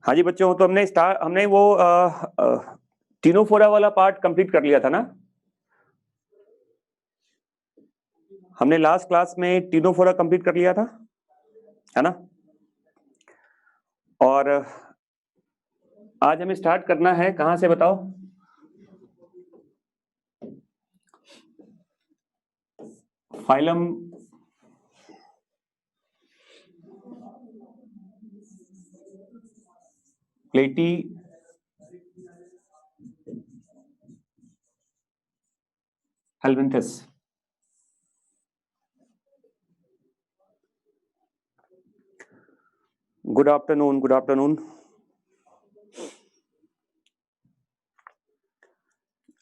हाँ जी बच्चों, तो हमने वो टीनोफोरा वाला पार्ट कंप्लीट कर लिया था ना। हमने लास्ट क्लास में टीनोफोरा कंप्लीट कर लिया था, है ना। और आज हमें स्टार्ट करना है कहां से बताओ। Phylum platyhelminthes. Good afternoon, good afternoon.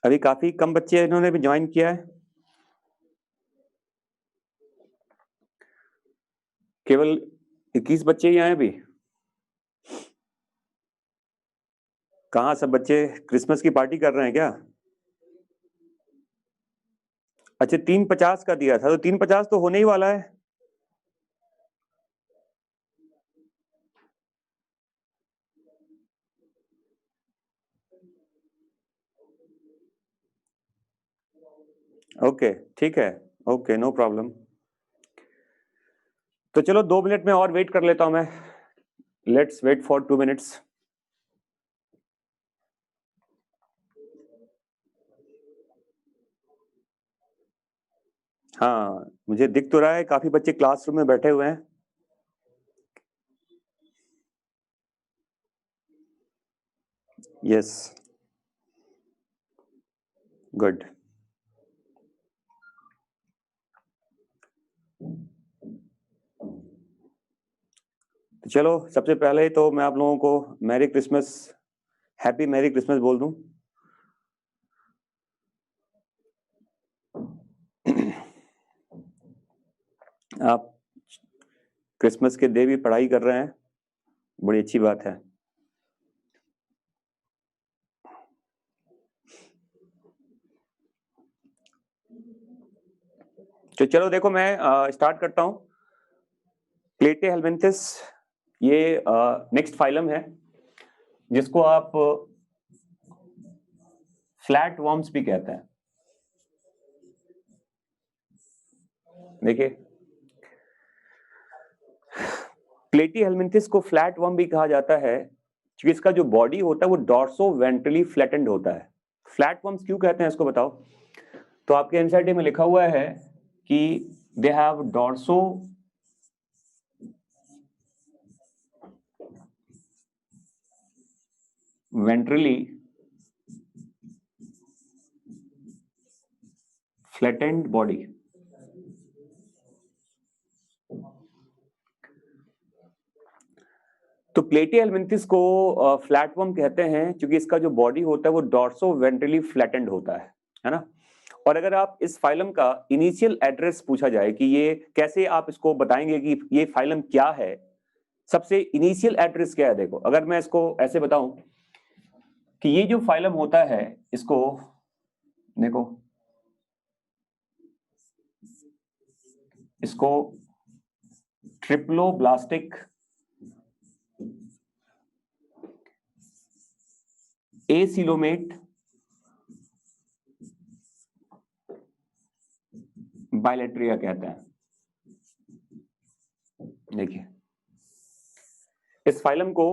अभी काफी कम बच्चे इन्होंने भी ज्वाइन किया है, केवल 21 बच्चे ही आए अभी। कहाँ सब बच्चे क्रिसमस की पार्टी कर रहे हैं क्या? अच्छा, 350 का दिया था, तो 350 तो होने ही वाला है। ओके, ठीक है, ओके, नो प्रॉब्लम। तो चलो 2 मिनट में और वेट कर लेता हूं मैं। Let's wait for 2 minutes. हाँ, मुझे दिख तो रहा है काफी बच्चे क्लासरूम में बैठे हुए हैं। Yes, good. तो चलो सबसे पहले तो मैं आप लोगों को merry Christmas, happy merry Christmas बोल दूं। आप क्रिसमस के डे भी पढ़ाई कर रहे हैं, बड़ी अच्छी बात है। तो चलो देखो, मैं स्टार्ट करता हूं। प्लेटे हेल्मिन्थिस ये नेक्स्ट फाइलम है, जिसको आप फ्लैट वर्म्स भी कहते हैं। देखिए, प्लेटी हेल्मिन्थिस को फ्लैट वर्म भी कहा जाता है क्योंकि इसका जो बॉडी होता है वो डॉर्सो वेंट्रली फ्लैटेंड होता है। फ्लैट वर्म्स क्यों कहते हैं इसको बताओ। तो आपके एनसीईआरटी में लिखा हुआ है कि they have dorso ventrally flattened body. तो प्लेटी हेल्मिन्थिस को फ्लैट वर्म कहते हैं क्योंकि इसका जो बॉडी होता है वो डॉर्सो वेंट्रली फ्लैटेंड होता है ना। और अगर आप इस फाइलम का इनिशियल एड्रेस पूछा जाए कि ये कैसे आप इसको बताएंगे कि ये फाइलम क्या है, सबसे इनिशियल एड्रेस क्या है। देखो, अगर मैं इसको ऐसे बताऊं कि ये जो फाइलम होता है, इसको देखो, इसको ट्रिप्लोब्लास्टिक एसिलोमेट बाइलेट्रिया कहते हैं। देखिए, इस फाइलम को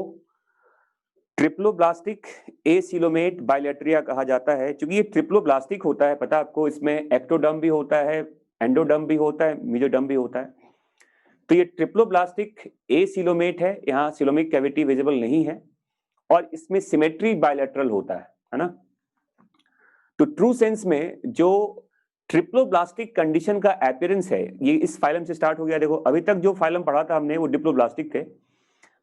ट्रिप्लोब्लास्टिक एसिलोमेट बाइलेट्रिया कहा जाता है क्योंकि ये ट्रिप्लोब्लास्टिक होता है। पता आपको, इसमें एक्टोडर्म भी होता है, एंडोडर्म भी होता है, मेसोडर्म भी होता है। तो ये ट्रिप्लोब्लास्टिक एसिलोमेट है, यहाँ सिलोमिक कैविटी विजिबल नहीं है, और इसमें सिमेट्री बाइलेटरल होता है ना। तो ट्रू सेंस में जो ट्रिप्लोब्लास्टिक कंडीशन का अपीयरेंस है, ये इस फाइलम से स्टार्ट हो गया। देखो, अभी तक जो फाइलम पढ़ा था हमने वो डिप्लोब्लास्टिक थे,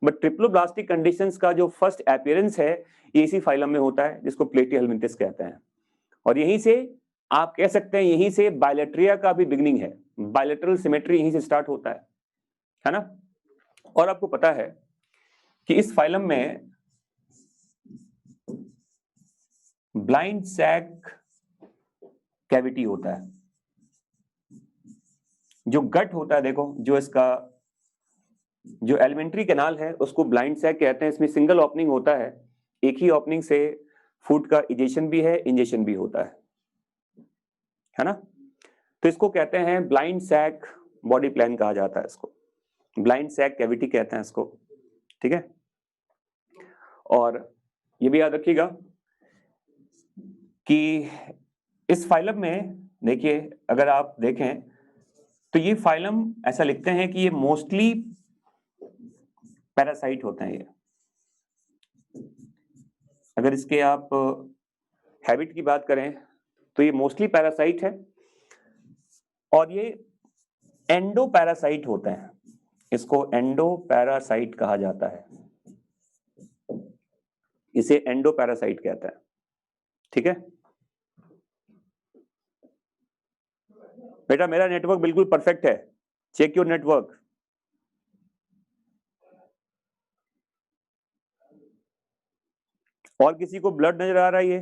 बट ट्रिप्लोब्लास्टिक कंडीशंस का जो फर्स्ट अपीयरेंस है ये इसी फाइलम में होता है, जिसको प्लेटी हेल्मिन्थिस कहते हैं। और यहीं से आप कह सकते हैं, यहीं से बाइलेट्रिया का भी बिगिनिंग है। बाइलेटरल सिमेट्री यहीं से स्टार्ट होता है ना। और आपको पता है कि इस फाइलम में ब्लाइंड सैक कैविटी होता है। जो गट होता है, देखो, जो इसका जो एलिमेंट्री कैनाल है उसको ब्लाइंड सैक कहते हैं। इसमें सिंगल ओपनिंग होता है, एक ही ओपनिंग से फूड का इजेशन भी है, इंजेशन भी होता है ना। तो इसको कहते हैं ब्लाइंड सैक बॉडी प्लान कहा जाता है, इसको ब्लाइंड सैक कैविटी कहते हैं इसको, ठीक है। और ये भी याद रखिएगा कि इस फाइलम में देखिए, अगर आप देखें तो ये फाइलम ऐसा लिखते हैं कि ये मोस्टली पैरासाइट होते हैं। ये अगर इसके आप हैबिट की बात करें तो ये मोस्टली पैरासाइट है और ये एंडो पैरासाइट होते हैं। इसको एंडो पैरासाइट कहा जाता है, इसे एंडो पैरासाइट कहते हैं, ठीक है बेटा। मेरा नेटवर्क बिल्कुल परफेक्ट है, चेक योर नेटवर्क। और किसी को ब्लड नजर आ रहा है? ये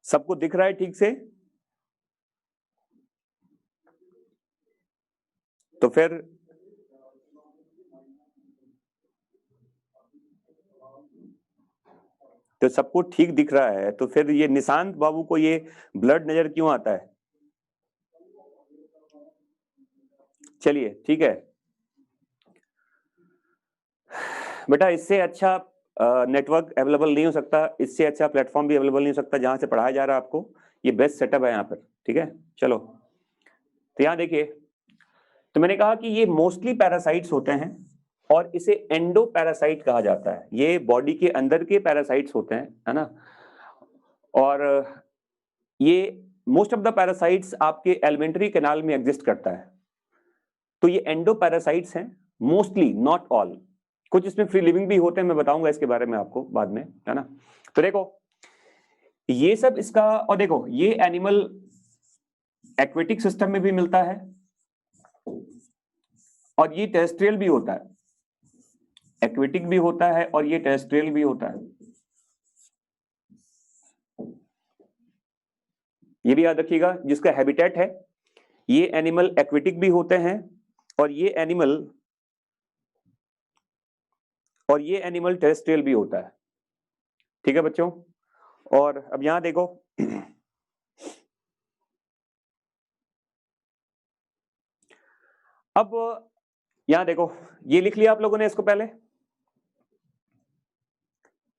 सबको दिख रहा है ठीक से? तो फिर तो सबको ठीक दिख रहा है, तो फिर ये निशांत बाबू को ये ब्लड नजर क्यों आता है? चलिए ठीक है बेटा, इससे अच्छा नेटवर्क अवेलेबल नहीं हो सकता, इससे अच्छा प्लेटफॉर्म भी अवेलेबल नहीं हो सकता जहां से पढ़ाया जा रहा है आपको। ये बेस्ट सेटअप है यहाँ पर, ठीक है। चलो तो यहाँ देखिए, तो मैंने कहा कि ये मोस्टली पैरासाइट्स होते हैं और इसे एंडो पैरासाइट कहा जाता है। ये बॉडी के अंदर के पैरासाइट्स होते हैं, है ना। और ये मोस्ट ऑफ द पैरासाइट्स आपके एलिमेंट्री कैनाल में एग्जिस्ट करता है। तो ये एंडो पैरासाइट्स हैं मोस्टली, नॉट ऑल। कुछ इसमें फ्री लिविंग भी होते हैं, मैं बताऊंगा इसके बारे में आपको बाद में, है ना। तो देखो ये सब इसका, और देखो ये एनिमल एक्वेटिक सिस्टम में भी मिलता है और ये टेरेस्ट्रियल भी होता है। एक्वेटिक भी होता है और ये टेरेस्ट्रियल भी होता है, ये भी याद रखिएगा। जिसका हैबिटेट है, ये एनिमल एक्वेटिक भी होते हैं और ये एनिमल टेरेस्ट्रियल भी होता है, ठीक है बच्चों। और अब यहां देखो, अब यहां देखो, ये लिख लिया आप लोगों ने इसको पहले,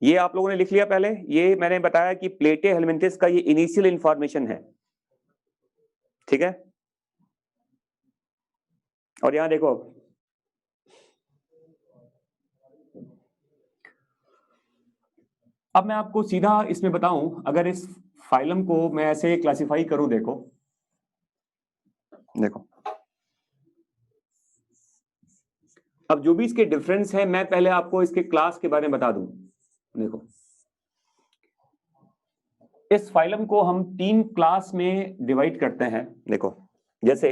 ये आप लोगों ने लिख लिया पहले। ये मैंने बताया कि प्लेटे हेलमिंथिस का ये इनिशियल इंफॉर्मेशन है, ठीक है। और यहां देखो, अब मैं आपको सीधा इसमें बताऊं, अगर इस फाइलम को मैं ऐसे क्लासिफाई करूं, देखो देखो, अब जो भी इसके डिफरेंस है, मैं पहले आपको इसके क्लास के बारे में बता दूं। देखो, इस फाइलम को हम 3 क्लास में डिवाइड करते हैं। देखो, जैसे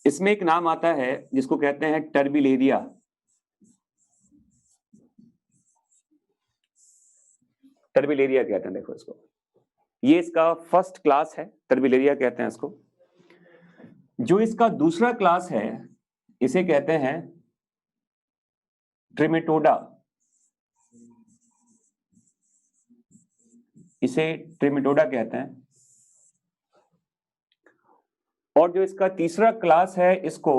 इसमें एक नाम आता है जिसको कहते हैं टर्बिलेरिया। टर्बिलेरिया कहते हैं, देखो इसको, ये इसका फर्स्ट क्लास है, टर्बिलेरिया कहते हैं इसको। जो इसका दूसरा क्लास है, इसे कहते हैं ट्रिमेटोडा, इसे ट्रिमेटोडा कहते हैं। और जो इसका तीसरा क्लास है, इसको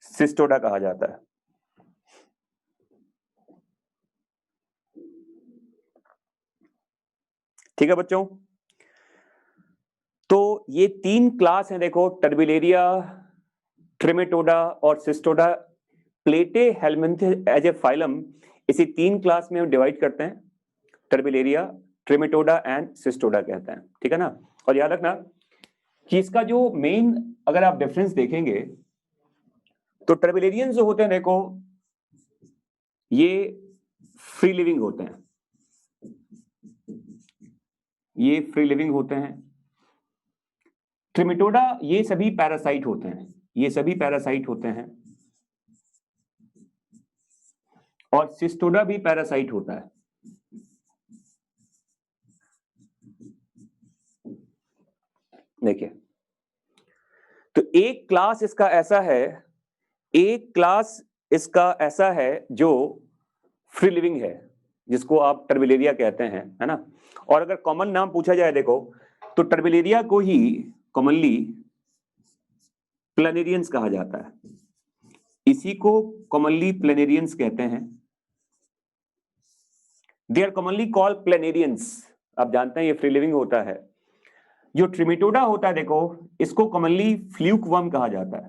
सिस्टोडा कहा जाता है, ठीक है बच्चों। तो ये 3 क्लास हैं, देखो, टर्बिलेरिया, ट्रिमेटोडा और सिस्टोडा। प्लेटे हेलमिंथिस एज ए फाइलम इसी 3 क्लास में हम डिवाइड करते हैं, टर्बिलेरिया, ट्रिमेटोडा एंड सिस्टोडा कहते हैं, ठीक है ना। और याद रखना कि इसका जो मेन, अगर आप डिफरेंस देखेंगे तो टर्बिलेरियंस जो होते हैं, देखो ये फ्री लिविंग होते हैं, ये फ्री लिविंग होते हैं। ट्रिमेटोडा ये सभी पैरासाइट होते हैं, ये सभी पैरासाइट होते हैं। और सिस्टोडा भी पैरासाइट होता है। देखिए, तो एक क्लास इसका ऐसा है जो फ्री लिविंग है, जिसको आप टर्बिलेरिया कहते हैं, है ना। और अगर कॉमन नाम पूछा जाए देखो, तो टर्बिलेरिया को ही कॉमनली प्लेनेरियंस कहा जाता है। इसी को कॉमनली प्लेनेरियंस कहते हैं। They are commonly called planarians. आप जानते हैं ये फ्री लिविंग होता है। जो ट्रिमेटोडा होता है देखो, इसको कॉमनली फ्लूक वर्म कहा जाता है।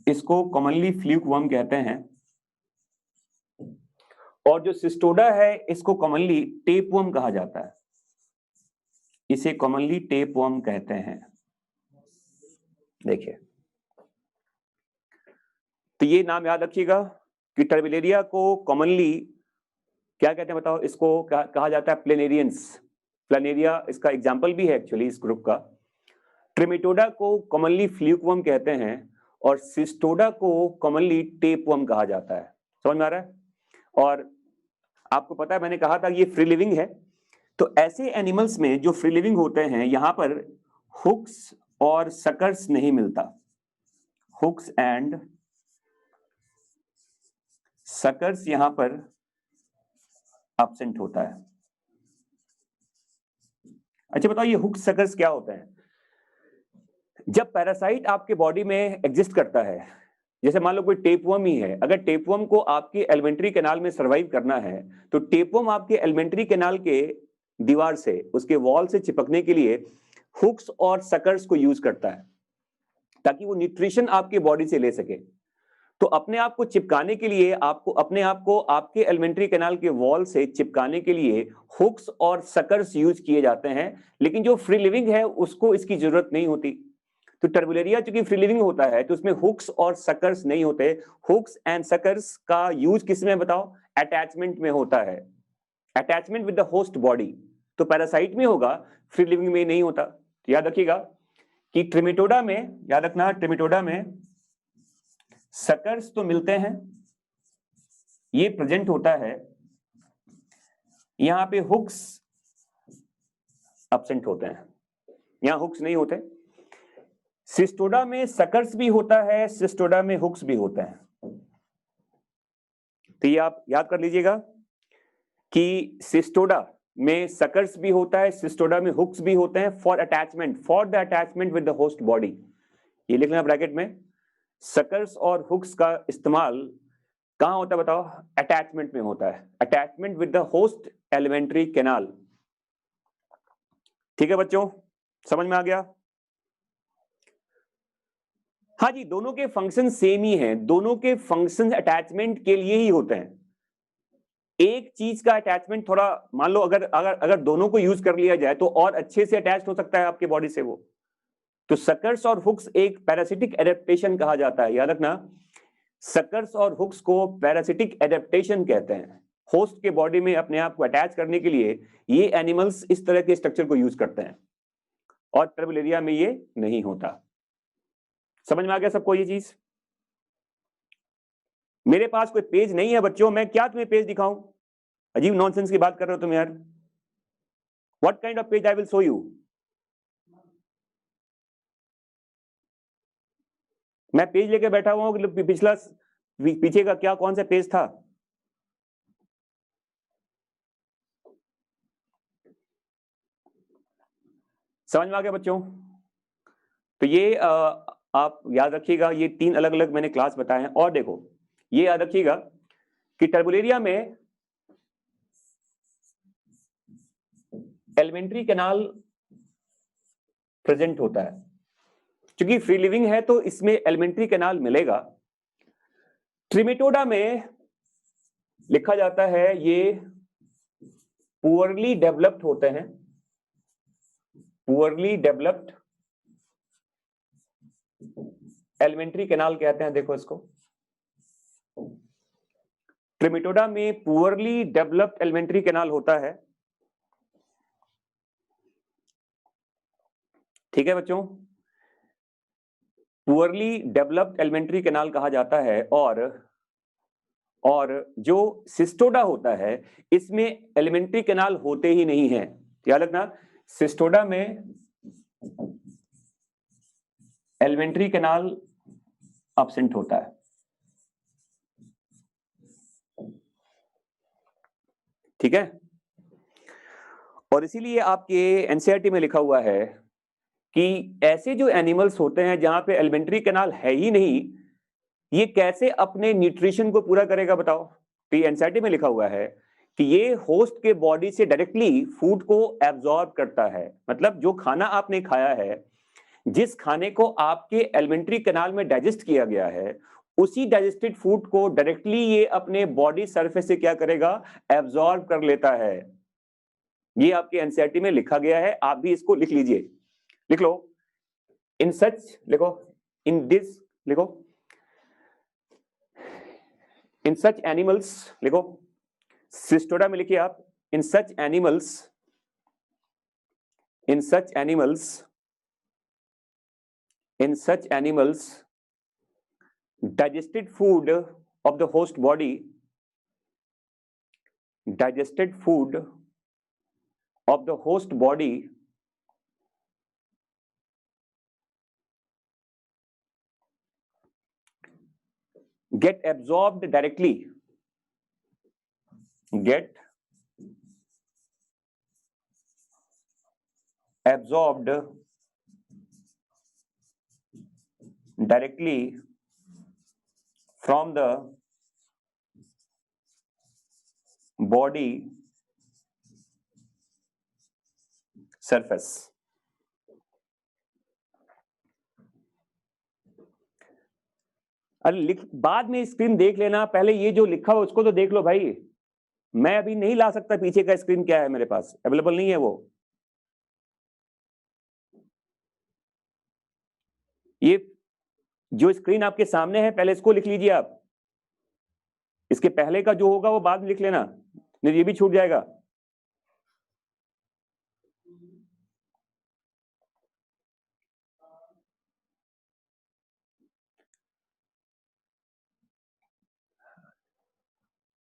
इसको कॉमनली फ्लूक वर्म कहते हैं। और जो सिस्टोडा है, इसको कॉमनली टेप वर्म कहा जाता है। इसे कॉमनली टेप वर्म कहते हैं। देखिए, तो ये नाम याद रखिएगा कि टर्बिलेरिया को कॉमनली क्या कहते हैं बताओ, इसको कहा जाता है प्लेनेरियंस। प्लेनेरिया इसका एग्जाम्पल भी है एक्चुअली इस ग्रुप का। ट्रिमेटोडा को कॉमनली फ्लूकवर्म कहते हैं और सिस्टोडा को कॉमनली टेपवर्म कहा जाता है। समझ में आ रहा है? और आपको पता है, मैंने कहा था ये फ्री लिविंग है। तो ऐसे एनिमल्स में जो फ्री लिविंग होते हैं, यहां पर हुक्स और सकर्स नहीं मिलता। हुक्स एंड सकर्स यहां पर एब्सेंट होता है। अच्छा बताओ, ये हुक्स सकर्स क्या होता है? जब पैरासाइट आपके बॉडी में एग्जिस्ट करता है, जैसे मान लो कोई टेपवर्म ही है, अगर टेपवर्म को आपके एलिमेंट्री कैनाल में सरवाइव करना है, तो टेपवर्म आपके एलिमेंट्री कैनाल के दीवार से, उसके वॉल से चिपकने के लिए हुक्स और सकर्स को यूज करता है, ताकि वो न्यूट्रिशन आपके बॉडी से ले सके। तो अपने आप को चिपकाने के लिए, अपने आप को आपके एलिमेंट्री कैनाल के वॉल से चिपकाने के लिए हुक्स और सकर्स यूज किए जाते हैं। लेकिन जो फ्री लिविंग है, उसको इसकी जरूरत नहीं होती। तो टर्बुलेरिया चूंकि फ्री लिविंग होता है, तो उसमें हुक्स और सकर्स नहीं होते। हुक्स एंड सकर्स का यूज किस में बताओ? अटैचमेंट में होता है। Attachment with the host body. तो पैरासाइट में होगा, फ्री लिविंग में नहीं होता। तो याद रखिएगा कि ट्रिमेटोडा में, याद रखना, ट्रिमेटोडा में सकर्स तो मिलते हैं, ये प्रेजेंट होता है। यहां पे हुक्स एब्सेंट होते हैं, यहां हुक्स नहीं होते। सिस्टोडा में सकर्स भी होता है, सिस्टोडा में हुक्स भी होते हैं। तो ये आप याद कर लीजिएगा कि सिस्टोडा में सकर्स भी होता है, सिस्टोडा में हुक्स भी होते हैं, for attachment, for the attachment with the host body. ये लिख लेना ब्रैकेट में। सकर्स और हुक्स का इस्तेमाल कहां होता है बताओ? अटैचमेंट में होता है। Attachment with the host alimentary canal. ठीक है बच्चों, समझ में आ गया? हाँ जी, दोनों के फंक्शन सेम ही हैं। दोनों के फंक्शन अटैचमेंट के लिए ही होते हैं। एक चीज का अटैचमेंट थोड़ा, मान लो अगर अगर अगर दोनों को यूज कर लिया जाए तो और अच्छे से अटैच हो सकता है आपके बॉडी से वो। तो सकर्स और हुक्स एक पैरासिटिक एडेप्टेशन कहा जाता है। याद रखना, सकर्स और हुक्स को पैरासिटिक एडेप्टेशन कहते हैं। होस्ट के बॉडी में अपने आप को अटैच करने के लिए ये एनिमल्स इस तरह के स्ट्रक्चर को यूज करते हैं, और टर्बुलेरिया में ये नहीं होता। समझ में आ गया सबको ये चीज? मेरे पास कोई पेज नहीं है बच्चों, मैं क्या तुम्हें पेज दिखाऊं? अजीब नॉनसेंस की बात कर रहे हो तुम यार। What kind of page I will show you? मैं पेज लेके बैठा हुआ हूं कि पिछला पीछे का क्या, कौन सा पेज था? समझ में आ गया बच्चों? तो ये आप याद रखिएगा, ये 3 अलग अलग मैंने क्लास बताए हैं। और देखो, ये याद रखिएगा कि टर्बुलेरिया में एलिमेंट्री कैनाल प्रेजेंट होता है। क्योंकि फ्री लिविंग है तो इसमें एलिमेंट्री कैनाल मिलेगा। ट्रिमेटोडा में लिखा जाता है ये पुअरली डेवलप्ड होते हैं। पुअरली डेवलप्ड एलिमेंट्री कैनाल कहते हैं। देखो इसको, ट्रिमेटोडा में पुअरली डेवलप्ड एलिमेंट्री कैनाल होता है। ठीक है बच्चों, पुअरली डेवलप्ड एलिमेंट्री कैनाल कहा जाता है। और और जो सिस्टोडा होता है इसमें एलिमेंट्री कैनाल होते ही नहीं है। याद रखना, सिस्टोडा में एलिमेंट्री कैनाल एब्सेंट होता है। ठीक है, और इसीलिए आपके एनसीईआरटी में लिखा हुआ है कि ऐसे जो एनिमल्स होते हैं जहां पे एलिमेंट्री कैनाल है ही नहीं, ये कैसे अपने न्यूट्रिशन को पूरा करेगा बताओ। तो ये एनसीईआरटी में लिखा हुआ है कि ये होस्ट के बॉडी से डायरेक्टली फूड को एब्जॉर्ब करता है। मतलब जो खाना आपने खाया है, जिस खाने को आपके एलिमेंट्री कैनाल में डाइजेस्ट किया गया है, उसी डाइजेस्टेड फूड को डायरेक्टली ये अपने बॉडी सरफेस से क्या करेगा, एब्जॉर्ब कर लेता है। ये आपके एनसीईआरटी में लिखा गया है, आप भी इसको लिख लीजिए। लिख लो, इन सच लिखो, इन दिस लिखो, इन सच एनिमल्स लिखो, सिस्टोडा में लिखिए आप, in such animals, in such animals, in such animals digested food of the host body, digested food of the host body get absorbed directly, get absorbed directly from the body surface। अरे बाद में screen देख लेना, पहले ये जो लिखा हो उसको तो देख लो भाई। मैं अभी नहीं ला सकता, पीछे का स्क्रीन क्या है मेरे पास अवेलेबल नहीं है वो। ये जो स्क्रीन आपके सामने है पहले इसको लिख लीजिए आप, इसके पहले का जो होगा वो बाद में लिख लेना, नहीं ये भी छूट जाएगा।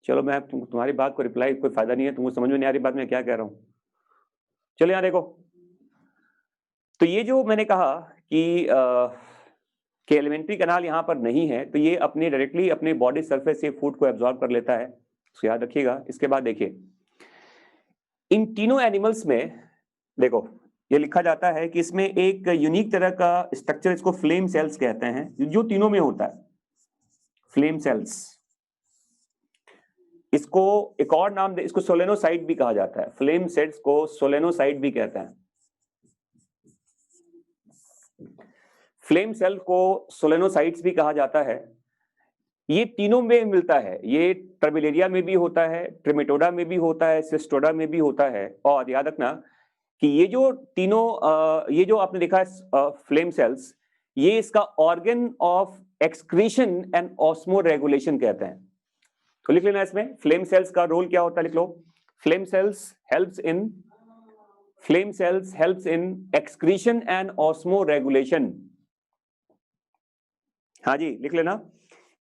चलो मैं तुम्हारी बात को रिप्लाई, कोई फायदा नहीं है, तुमको समझ में नहीं आ रही बात मैं क्या कह रहा हूं। चलो यहां देखो, तो ये जो मैंने कहा कि एलिमेंट्री कैनाल यहां पर नहीं है, तो ये अपने डायरेक्टली अपने बॉडी सरफेस से फूड को एब्जॉर्ब कर लेता है, इसको याद रखिएगा। इसके बाद देखिए, इन तीनों एनिमल्स में देखो ये लिखा जाता है कि इसमें एक यूनिक तरह का स्ट्रक्चर, इसको फ्लेम सेल्स कहते हैं, जो तीनों में होता है, फ्लेम सेल्स। इसको एक और नाम दे, इसको सोलेनोसाइट भी कहा जाता है, फ्लेम सेल्स को सोलेनोसाइट भी कहते हैं। फ्लेम सेल को सोलेनोसाइट्स भी कहा जाता है। ये तीनों में मिलता है, ये टर्बिलेरिया में भी होता है, ट्रिमेटोडा में भी होता है, सिस्टोडा में भी होता है। और याद रखना कि ये जो तीनों, ये जो आपने देखा है फ्लेम सेल्स, ये इसका organ of excretion and osmo regulation कहते हैं। तो लिख लेना इसमें फ्लेम सेल्स का रोल क्या होता है, लिख लो, flame cells helps in excretion and osmoregulation. हाँ जी, लिख लेना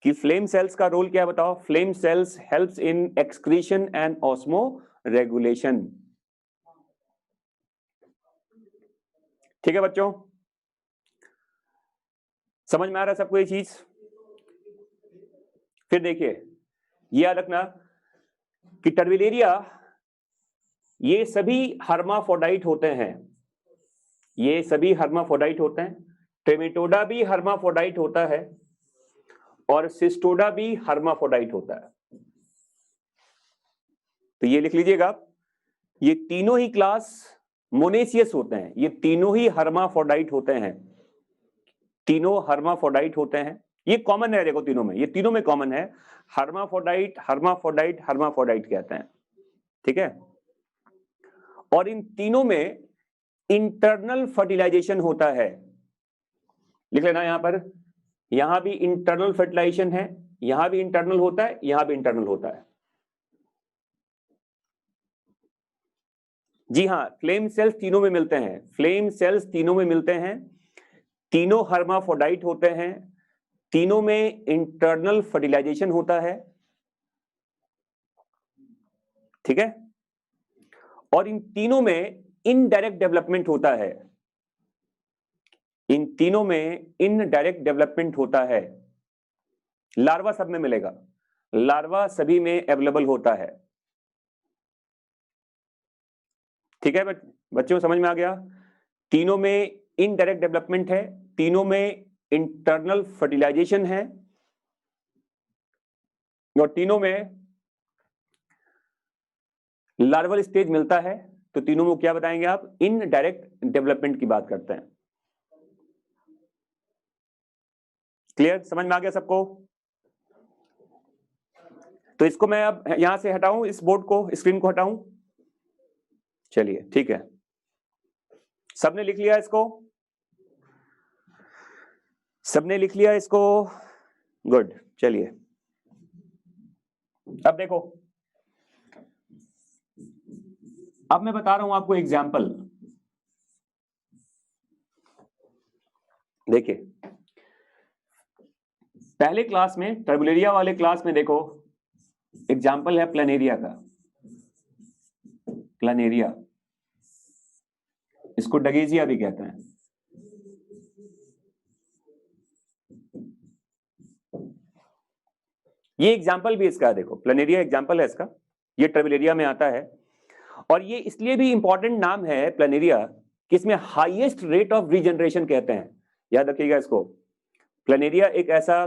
कि फ्लेम सेल्स का रोल क्या है बताओ, flame cells helps in excretion and osmo regulation. ठीक है बच्चों, समझ में आ रहा है सबको ये चीज। फिर देखिए, ये याद रखना कि टर्बिलेरिया ये सभी हर्माफोडाइट होते हैं, ये सभी हर्माफोडाइट होते हैं। ट्रिमेटोडा भी हर्माफोडाइट होता है और सिस्टोडा भी हर्माफोडाइट होता है। तो ये लिख लीजिएगा, ये तीनों ही क्लास मोनेसियस होते हैं, ये तीनों ही हर्माफोडाइट होते हैं, तीनों हर्माफोडाइट होते हैं। ये कॉमन है, देखो तीनों में, ये तीनों में कॉमन है, हर्माफोडाइट हर्माफोडाइट हर्माफोडाइट कहते हैं। ठीक है, और इन तीनों में इंटरनल फर्टिलाइजेशन होता है। लिख लेना यहां पर, यहां भी इंटरनल फर्टिलाइजेशन है, यहां भी इंटरनल होता है, यहां भी इंटरनल होता है। जी हाँ, फ्लेम सेल्स तीनों में मिलते हैं, फ्लेम सेल्स तीनों में मिलते हैं, तीनों हर्माफोडाइट होते हैं, तीनों में इंटरनल फर्टिलाइजेशन होता है। ठीक है, और इन तीनों में इनडायरेक्ट डेवलपमेंट होता है, इन तीनों में इनडायरेक्ट डेवलपमेंट होता है। लार्वा सब में मिलेगा, लार्वा सभी में अवेलेबल होता है। ठीक है बच्चों, समझ में आ गया? तीनों में इनडायरेक्ट डेवलपमेंट है, तीनों में इंटरनल फर्टिलाइजेशन है, और तीनों में लार्वल स्टेज मिलता है। तो तीनों में क्या बताएंगे आप? इनडायरेक्ट डेवलपमेंट की बात करते हैं। क्लियर, समझ में आ गया सबको? तो इसको मैं अब यहां से हटाऊं, इस बोर्ड को, स्क्रीन को हटाऊं? चलिए ठीक है, सबने लिख लिया इसको? सबने लिख लिया इसको? गुड। चलिए अब देखो, अब मैं बता रहा हूं आपको एग्जाम्पल। देखिए पहले क्लास में, टर्बुलेरिया वाले क्लास में देखो, एग्जाम्पल है प्लानेरिया का। प्लानेरिया, इसको डगेजिया भी कहते हैं। ये एग्जाम्पल भी इसका है, देखो प्लानेरिया एग्जाम्पल है इसका, ये टर्बुलेरिया में आता है। और ये इसलिए भी इंपॉर्टेंट नाम है प्लानेरिया कि इसमें हाईएस्ट रेट ऑफ रीजनरेशन कहते हैं, याद रखिएगा इसको। प्लानेरिया एक ऐसा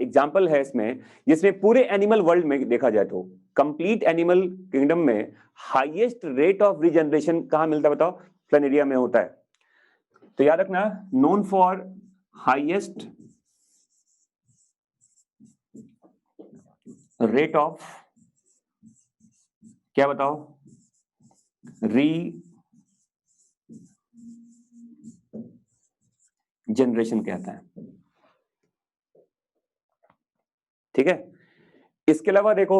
एग्जाम्पल है इसमें जिसमें पूरे एनिमल वर्ल्ड में देखा जाए तो, कंप्लीट एनिमल किंगडम में हाईएस्ट रेट ऑफ रीजनरेशन कहां मिलता है बताओ? प्लानेरिया में होता है। तो याद रखना, known for highest rate of, क्या बताओ? रीजनरेशन कहता है। ठीक है, इसके अलावा देखो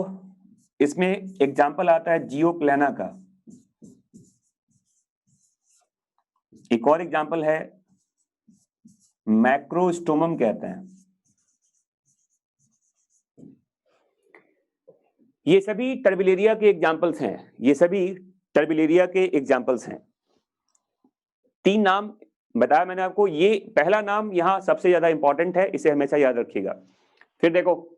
इसमें एग्जाम्पल आता है जियोप्लाना का। एक और एग्जाम्पल है मैक्रोस्टोमम कहते हैं। ये सभी टर्बुलेरिया के एग्जाम्पल्स हैं, ये सभी टर्बुलेरिया के एग्जाम्पल्स हैं। तीन नाम बताया मैंने आपको, ये पहला नाम यहां सबसे ज्यादा इंपॉर्टेंट है, इसे हमेशा याद रखिएगा। फिर देखो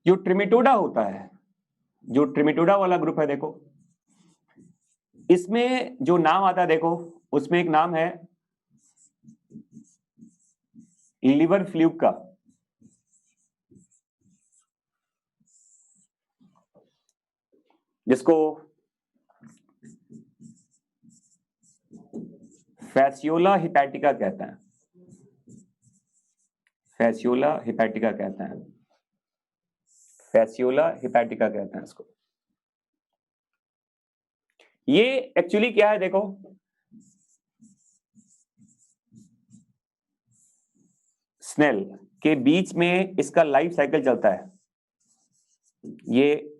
जो ट्रिमेटोडा होता है, जो ट्रिमेटोडा वाला ग्रुप है, देखो इसमें जो नाम आता है, देखो उसमें एक नाम है लिवर फ्लूक का। जिसको फैसियोला हिपैटिका कहते हैं, फैसियोला हिपैटिका कहते हैं, फैसियोला हिपैटिका कहते हैं इसको। ये एक्चुअली क्या है, देखो स्नेल के बीच में इसका लाइफ साइकिल चलता है। ये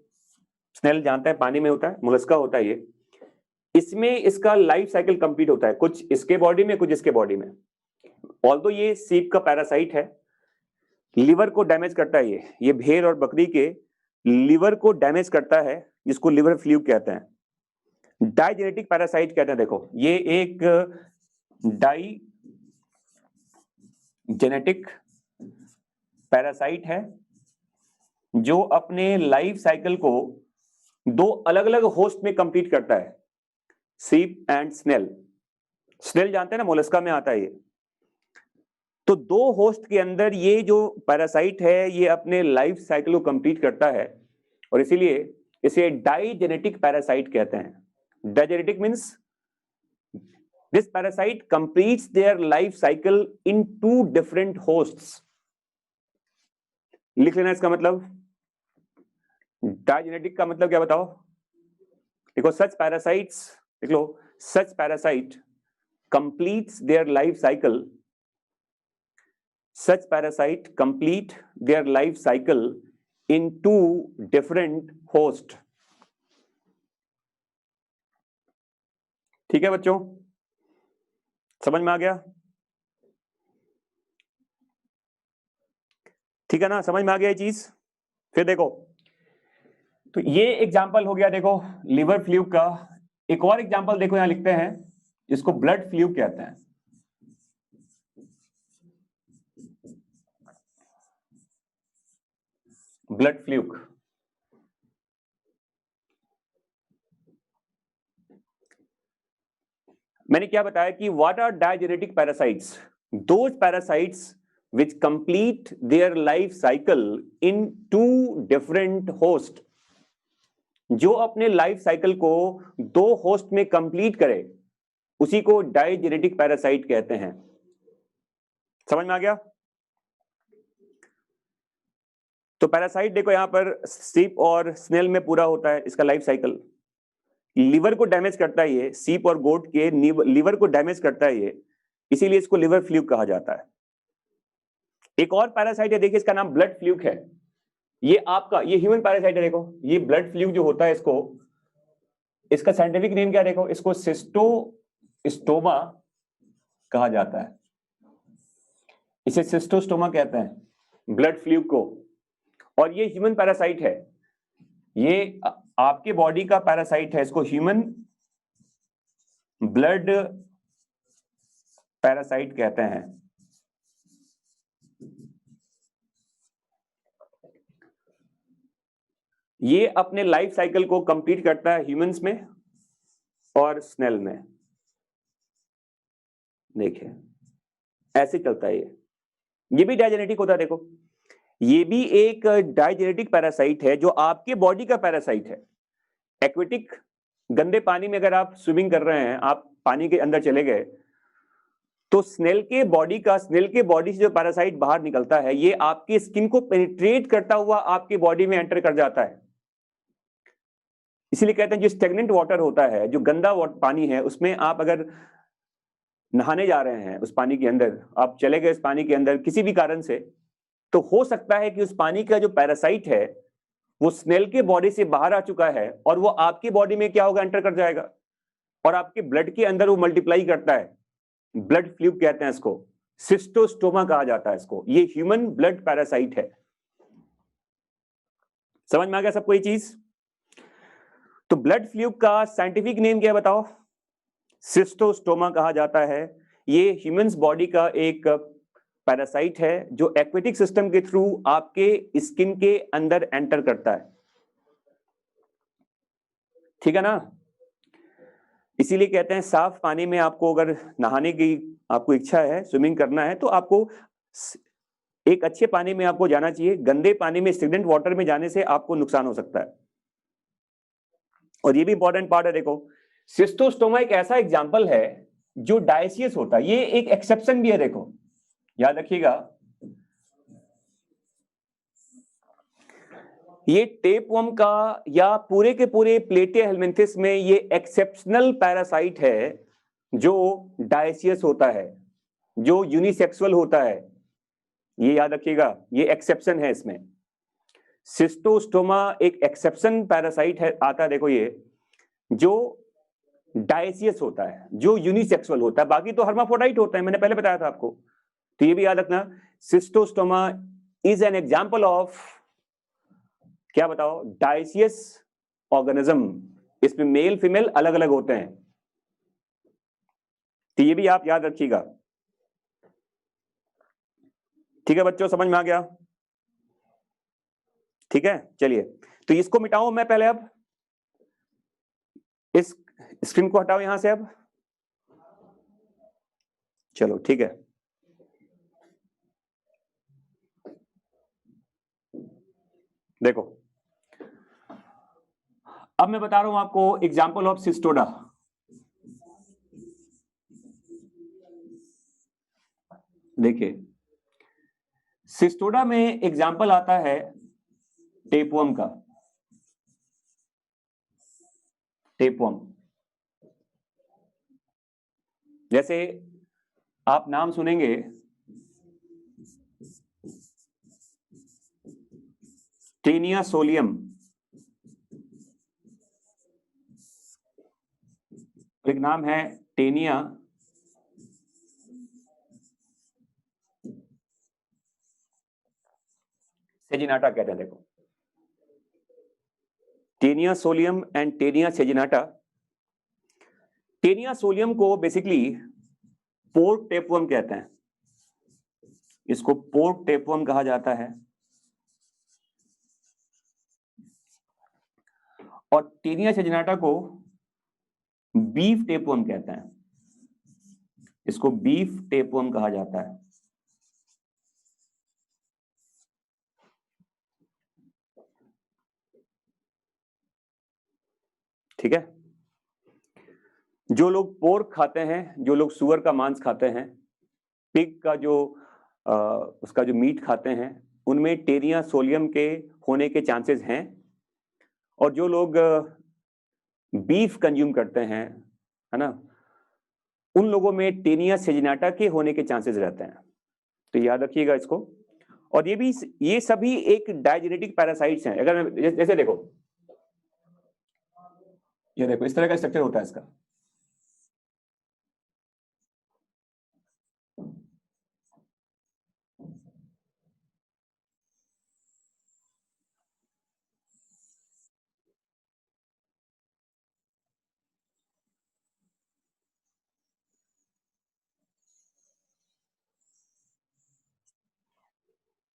स्नेल जानता है पानी में होता है, मोलस्का होता है ये, इसमें इसका लाइफ साइकिल कंप्लीट होता है, कुछ इसके बॉडी में कुछ इसके बॉडी में। ऑल्दो ये सीप का पैरासाइट है, लिवर को डैमेज करता है, ये भेड़ और बकरी के लिवर को डैमेज करता है, जिसको लिवर फ्लूक कहते हैं। डाइजेनेटिक पैरासाइट कहते हैं। देखो ये एक डाई जेनेटिक पैरासाइट है जो अपने लाइफ साइकिल को दो अलग अलग होस्ट में कंप्लीट करता है, सीप एंड स्नेल। स्नेल जानते हैं ना, मोलस्का में आता है ये। तो दो होस्ट के अंदर ये जो पैरासाइट है ये अपने लाइफ साइकिल को कंप्लीट करता है, और इसीलिए इसे डाइजेनेटिक पैरासाइट कहते हैं। Digenetic means this parasite completes their life cycle in two different hosts. लिख लेना इसका मतलब। डाइजेनेटिक का मतलब क्या बताओ? देखो सच पैरासाइट्स, देख लो, such parasite completes their life cycle, such parasite complete their life cycle in two different host। ठीक है बच्चों, समझ में आ गया? ठीक है ना, समझ में आ गया ये चीज? फिर देखो तो ये एग्जाम्पल हो गया देखो लिवर फ्लूक का। एक और एग्जाम्पल देखो यहां लिखते हैं, जिसको ब्लड फ्लूक कहते हैं। Blood fluke. मैंने क्या बताया कि what are digenetic parasites, those parasites which complete their life cycle in two different host, जो अपने लाइफ साइकिल को दो होस्ट में कंप्लीट करे उसी को डायजेनेटिक पैरासाइट कहते हैं। समझ में आ गया? तो पैरासाइट देखो यहां पर सीप और स्नेल में पूरा होता है इसका लाइफ साइकिल। लिवर को डैमेज करता है ये, सीप और गोट के लिवर को डैमेज करता है ये, इसीलिए इसको लिवर फ्लूक कहा जाता है। एक और पैरासाइट है, देखिए इसका नाम ब्लड फ्लूक है। ये आपका ये ह्यूमन पैरासाइट है। देखो ये ब्लड फ्लूक जो होता है इसको, इसका साइंटिफिक नेम क्या है देखो, इसको सिस्टोस्टोमा कहा जाता है। इसे सिस्टोस्टोमा कहते हैं ब्लड फ्लूक को। और ये ह्यूमन पैरासाइट है, ये आपके बॉडी का पैरासाइट है, इसको ह्यूमन ब्लड पैरासाइट कहते हैं। ये अपने लाइफ साइकिल को कंप्लीट करता है ह्यूमंस में और स्नेल में। देखिए ऐसे चलता है ये भी डायजेनेटिक होता है। देखो ये भी एक डायजेनेटिक पैरासाइट है जो आपके बॉडी का पैरासाइट है। एक्वेटिक गंदे पानी में अगर आप स्विमिंग कर रहे हैं, आप पानी के अंदर चले गए, तो स्नेल के बॉडी से जो पैरासाइट बाहर निकलता है ये आपकी स्किन को पेनिट्रेट करता हुआ आपकी बॉडी में एंटर कर जाता है। इसीलिए कहते हैं जो स्टेगनेंट वाटर होता है, जो गंदा पानी है, उसमें आप अगर नहाने जा रहे हैं, उस पानी के अंदर आप चले गए, इस पानी के अंदर किसी भी कारण से, तो हो सकता है कि उस पानी का जो पैरासाइट है वो स्नेल के बॉडी से बाहर आ चुका है और वो आपकी बॉडी में क्या होगा, एंटर कर जाएगा और आपके ब्लड के अंदर वो मल्टीप्लाई करता है। ब्लड फ्लूक कहते हैं इसको, सिस्टोस्टोमा कहा जाता है इसको। ये ह्यूमन ब्लड पैरासाइट है। समझ में आ गया सबको ये चीज? तो ब्लड फ्लूक का साइंटिफिक नेम क्या है बताओ? सिस्टोस्टोमा कहा जाता है। ये ह्यूमंस बॉडी का एक पैरासाइट है जो एक्वेटिक सिस्टम के थ्रू आपके स्किन के अंदर एंटर करता है। ठीक है ना? इसीलिए कहते हैं साफ पानी में आपको अगर नहाने की आपको इच्छा है, स्विमिंग करना है, तो आपको एक अच्छे पानी में आपको जाना चाहिए। गंदे पानी में, स्टेगनेंट वाटर में जाने से आपको नुकसान हो सकता है। और ये भी इंपॉर्टेंट पार्ट है। देखो सिस्टोस्टोमा एक ऐसा एग्जाम्पल है जो डायसियस होता है। ये एक एक्सेप्शन भी है, देखो याद रखिएगा। ये टेपवर्म का या पूरे के पूरे प्लेटिया हेलमिन्थिस में ये एक्सेप्शनल पैरासाइट है जो डायसियस होता है, जो यूनिसेक्सुअल होता है। ये याद रखिएगा, ये एक्सेप्शन है इसमें। सिस्टोस्टोमा एक एक्सेप्शन पैरासाइट है, आता है देखो, ये जो डायसियस होता है, जो यूनिसेक्सुअल होता है। बाकी तो हर्माफ्रोडाइट होता है, मैंने पहले बताया था आपको। तो ये भी याद रखना, सिस्टोस्टोमा इज एन एग्जाम्पल ऑफ, क्या बताओ, डायसियस ऑर्गेनिज्म। इसमें मेल फीमेल अलग अलग होते हैं। तो ये भी आप याद रखिएगा। ठीक है बच्चों, समझ में आ गया? ठीक है, चलिए तो इसको मिटाऊं मैं पहले। अब इस स्क्रीन को हटाओ यहां से। अब चलो ठीक है, देखो अब मैं बता रहा हूं आपको एग्जाम्पल ऑफ सिस्टोडा। देखिए सिस्टोडा में एग्जाम्पल आता है टेपवर्म का। टेपवर्म जैसे आप नाम सुनेंगे, टेनिया सोलियम, एक नाम है टेनिया सेजिनाटा कहते हैं। देखो taenia solium and taenia saginata. Taenia solium को बेसिकली पोर्ट टेपवर्म कहते हैं, इसको पोर्ट टेपवर्म कहा जाता है। और टेनिया सेजिनाटा को बीफ टेपवर्म कहते हैं, इसको बीफ टेपवर्म कहा जाता है। ठीक है, जो लोग पोर्क खाते हैं, जो लोग सुअर का मांस खाते हैं, पिग का जो उसका जो मीट खाते हैं, उनमें टेनिया सोलियम के होने के चांसेस हैं। और जो लोग बीफ कंज्यूम करते हैं, है ना, उन लोगों में टेनिया सेजिनाटा के होने के चांसेस रहते हैं। तो याद रखिएगा इसको। और ये सभी एक डायजेनेटिक पैरासाइट्स हैं। अगर जैसे देखो, ये देखो इस तरह का स्ट्रक्चर होता है इसका।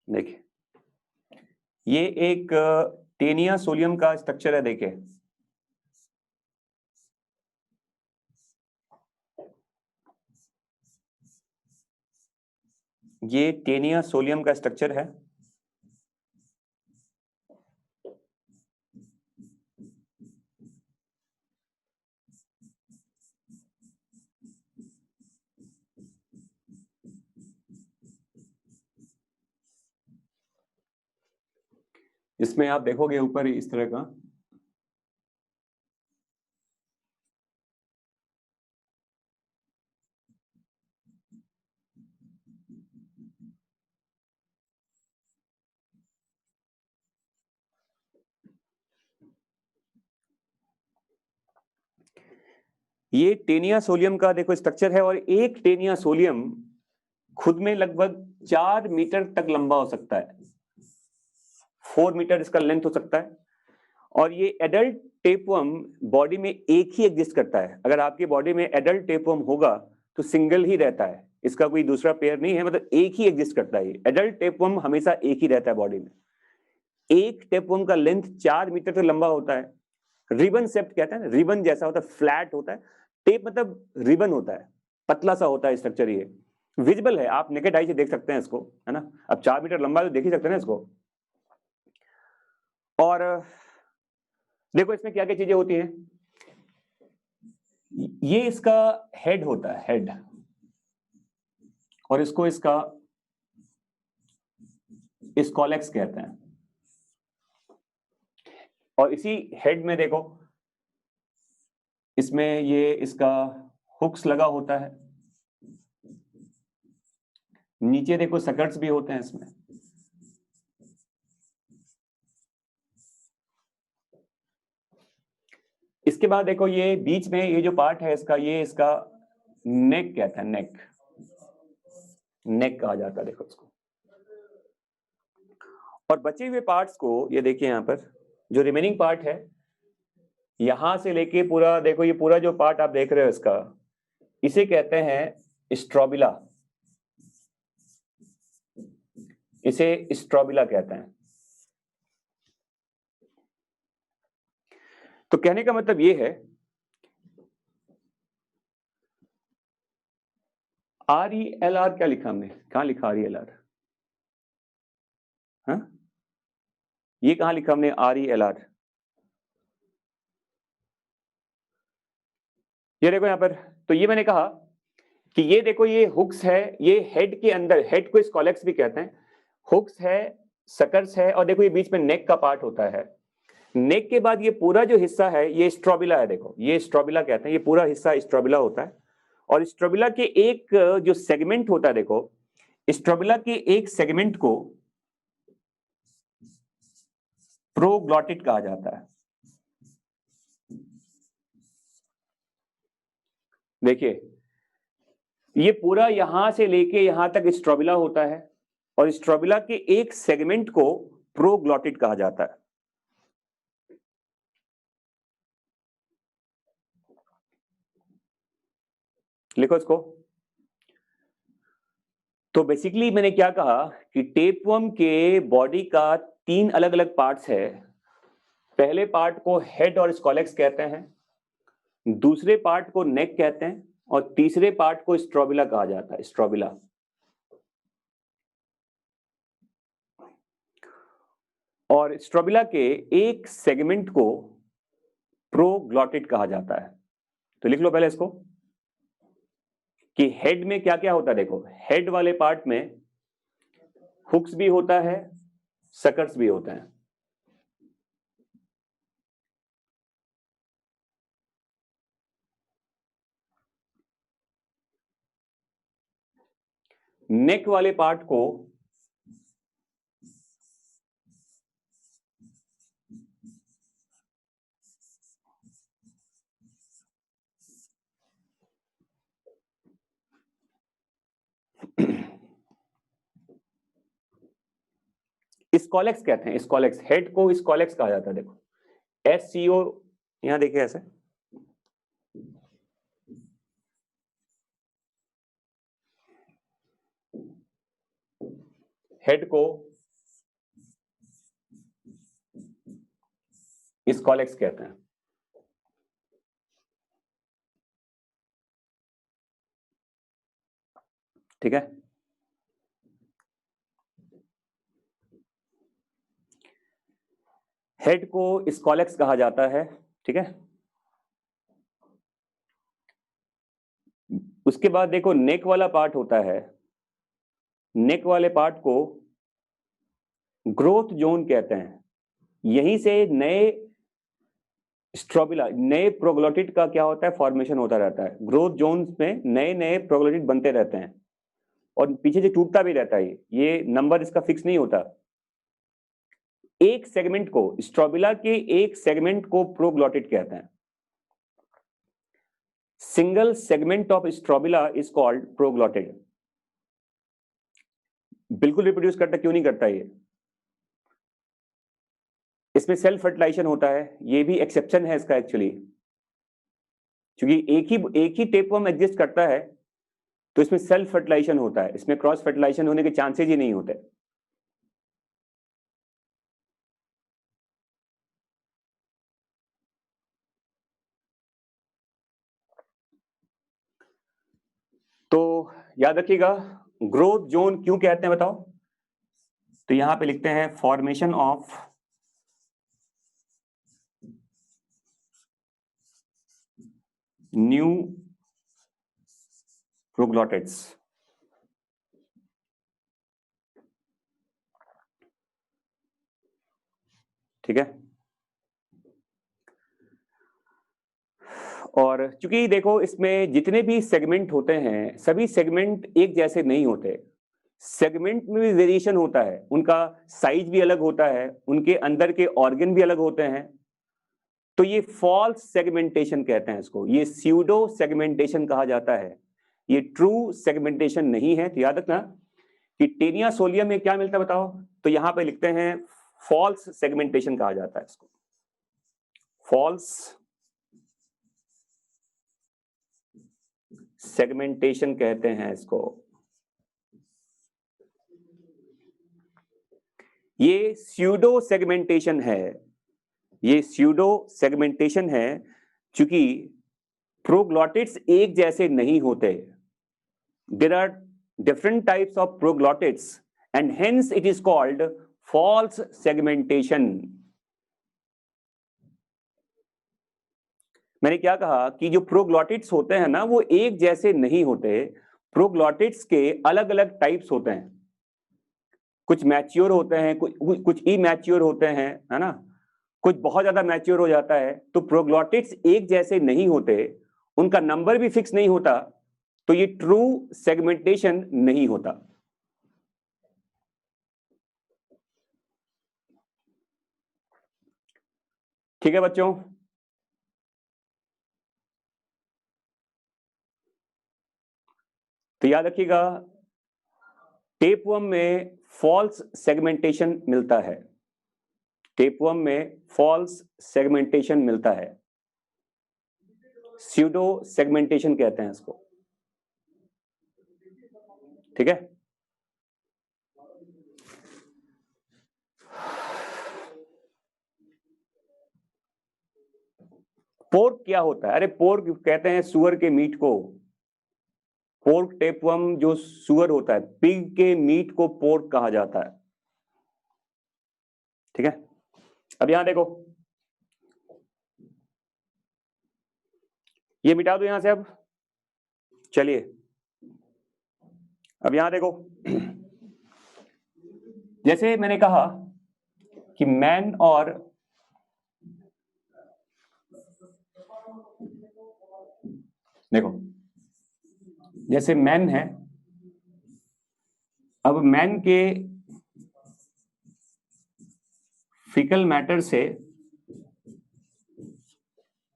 देखिए, ये एक टेनिया सोलियम का स्ट्रक्चर है। देखिए, ये टेनिया सोलियम का स्ट्रक्चर है। इसमें आप देखोगे ऊपर इस तरह का, ये टेनिया सोलियम का देखो स्ट्रक्चर है। और एक टेनिया सोलियम खुद में लगभग 4 मीटर तक लंबा हो सकता है, 4 मीटर इसका लेंथ हो सकता है। और ये एडल्ट टेपवर्म बॉडी में एक ही एग्जिस्ट करता है। अगर आपकी बॉडी में एडल्ट टेपवर्म होगा तो सिंगल ही रहता है, इसका कोई दूसरा पेयर नहीं है, मतलब एक ही एग्जिस्ट करता है। एडल्ट टेपवर्म हमेशा एक ही रहता है बॉडी में। एक टेपवर्म का लेंथ 4 मीटर तक लंबा होता है। रिबन शेप्ड कहते हैं, रिबन जैसा होता है, फ्लैट होता है। टेप मतलब रिबन होता है, पतला सा होता है स्ट्रक्चर। ये विजिबल है, आप नेकेड आई से देख सकते हैं इसको, है ना। अब 4 मीटर लंबा तो देख ही सकते हैं ना इसको। और देखो इसमें क्या क्या चीजें होती हैं। ये इसका हेड होता है, हेड, और इसको इसका स्कॉलेक्स कहते हैं। और इसी हेड में देखो, इसमें ये इसका हुक्स लगा होता है। नीचे देखो सकर्ट्स भी होते हैं इसमें। इसके बाद देखो ये बीच में ये जो पार्ट है इसका, ये इसका नेक कहते हैं, नेक, नेक कहा जाता है, देखो इसको। और बचे हुए पार्ट्स को ये देखिए, यहां पर जो रिमेनिंग पार्ट है, यहां से लेके पूरा देखो, ये पूरा जो पार्ट आप देख रहे हो इसका, इसे कहते हैं स्ट्रोबिला, इसे स्ट्रोबिला कहते हैं। तो कहने का मतलब ये है, RELR क्या लिखा हमने, कहां लिखा RELR? हाँ, ये कहां लिखा हमने RELR? ये देखो यहां पर। तो ये मैंने कहा कि ये देखो, ये हुक्स है, ये हेड के अंदर, हेड को स्कॉलेक्स भी कहते हैं, हुक्स है, सकर्स है, और देखो ये बीच में नेक का पार्ट होता है। नेक के बाद ये पूरा जो हिस्सा है ये स्ट्रोबिला है। देखो ये स्ट्रोबिला कहते हैं, ये पूरा हिस्सा स्ट्रोबिला होता है। और स्ट्रोबिला के एक जो सेगमेंट होता है, देखो स्ट्रोबिला के एक सेगमेंट को प्रोग्लॉटिड कहा जाता है। देखिए ये पूरा यहां से लेके यहां तक स्ट्रोबिला होता है, और स्ट्रोबिला के एक सेगमेंट को प्रोग्लॉटिड कहा जाता है। लिखो इसको। तो बेसिकली मैंने क्या कहा कि टेपवर्म के बॉडी का 3 अलग अलग पार्ट्स है। पहले पार्ट को हेड और स्कॉलेक्स कहते हैं, दूसरे पार्ट को नेक कहते हैं, और तीसरे पार्ट को स्ट्रोबिला कहा जाता है, स्ट्रोबिला। और स्ट्रोबिला के एक सेगमेंट को प्रोग्लॉटिड कहा जाता है। तो लिख लो पहले इसको कि हेड में क्या क्या होता है। देखो, हेड वाले पार्ट में हुक्स भी होता है, सकर्स भी होते हैं। नेक वाले पार्ट को स्कॉलेक्स कहते हैं। स्कॉलेक्स, हेड को स्कॉलेक्स कहा जाता है। देखो, SCO, यहां देखिए ऐसे, हेड को स्कॉलेक्स कहते हैं। ठीक है, हेड को स्कॉलेक्स कहा जाता है। ठीक है, उसके बाद देखो नेक वाला पार्ट होता है। नेक वाले पार्ट को ग्रोथ जोन कहते हैं। यहीं से नए स्ट्रोबिला, नए प्रोग्लोटिड का क्या होता है, फॉर्मेशन होता रहता है। ग्रोथ जोन में नए नए प्रोग्लोटिड बनते रहते हैं, और पीछे से टूटता भी रहता है। ये नंबर इसका फिक्स नहीं होता। एक सेगमेंट को, स्ट्रोबिला के एक सेगमेंट को प्रोग्लोटिड कहते हैं। Single segment of strobila is called proglottid. बिल्कुल रिप्रोड्यूस करता क्यों नहीं करता ये? इसमें सेल्फ फर्टिलाइजेशन होता है। ये भी एक्सेप्शन है इसका एक्चुअली, क्योंकि एक ही टेपवर्म एग्जिस्ट करता है, तो इसमें सेल्फ फर्टिलाइजेशन होता है। इसमें क्रॉस फर्टिलाइजेशन होने के चांसेस ही नहीं होते। तो याद रखिएगा, ग्रोथ जोन क्यों कहते हैं बताओ? तो यहां पे लिखते हैं फॉर्मेशन ऑफ न्यू प्रोग्लोटिड्स। ठीक है, और चूंकि देखो इसमें जितने भी सेगमेंट होते हैं, सभी सेगमेंट एक जैसे नहीं होते। सेगमेंट में भी वेरिएशन होता है, उनका साइज भी अलग होता है, उनके अंदर के ऑर्गन भी अलग होते हैं। तो ये फॉल्स सेगमेंटेशन कहते हैं इसको, ये स्यूडो सेगमेंटेशन कहा जाता है। ये ट्रू सेगमेंटेशन नहीं है। तो याद रखना कि टेनिया सोलियम में क्या मिलता है बताओ? तो यहां पे लिखते हैं फॉल्स सेगमेंटेशन कहा जाता है इसको, फॉल्स सेगमेंटेशन कहते हैं इसको। ये स्यूडो सेगमेंटेशन है, ये स्यूडो सेगमेंटेशन है, क्योंकि प्रोग्लॉटिड्स एक जैसे नहीं होते। There are different types of proglottids, and hence it is called false segmentation. मैंने क्या कहा कि जो प्रोग्लॉटिड्स होते हैं ना, वो एक जैसे नहीं होते। प्रोग्लॉटिड्स के अलग अलग टाइप्स होते हैं। कुछ मैच्योर होते हैं, कुछ इमैच्योर होते हैं, है ना, कुछ बहुत ज्यादा मैच्योर हो जाता है। तो प्रोग्लॉटिड्स एक जैसे नहीं होते, उनका नंबर भी फिक्स नहीं होता। तो ये ट्रू सेगमेंटेशन नहीं होता। ठीक है बच्चों, तो याद रखिएगा, टेपवर्म में फॉल्स सेगमेंटेशन मिलता है। टेपवर्म में फॉल्स सेगमेंटेशन मिलता है, स्यूडो सेगमेंटेशन कहते हैं इसको। ठीक है। पोर्क क्या होता है? अरे पोर्क कहते हैं सुअर के मीट को। पोर्क टेपवर्म जो सुअर होता है, पिग के मीट को पोर्क कहा जाता है। ठीक है। अब यहां देखो, ये मिटा दो यहां से। अब चलिए, अब यहां देखो, जैसे मैंने कहा कि मैन और देखो, जैसे मैन है, अब मैन के फीकल मैटर से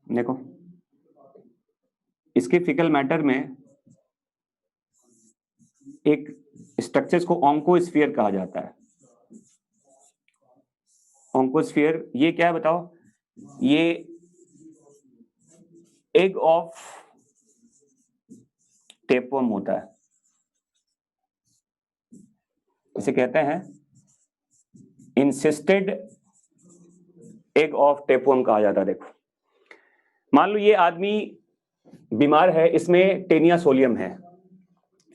देखो, इसके फीकल मैटर में एक स्ट्रक्चर्स को ऑन्कोस्फीयर कहा जाता है। ऑन्कोस्फीयर ये क्या है बताओ? ये एग ऑफ टेपवर्म होता है, इसे कहते हैं इंसिस्टेड एग ऑफ टेपवर्म कहा जाता है। देखो, मान लो ये आदमी बीमार है, इसमें टेनिया सोलियम है।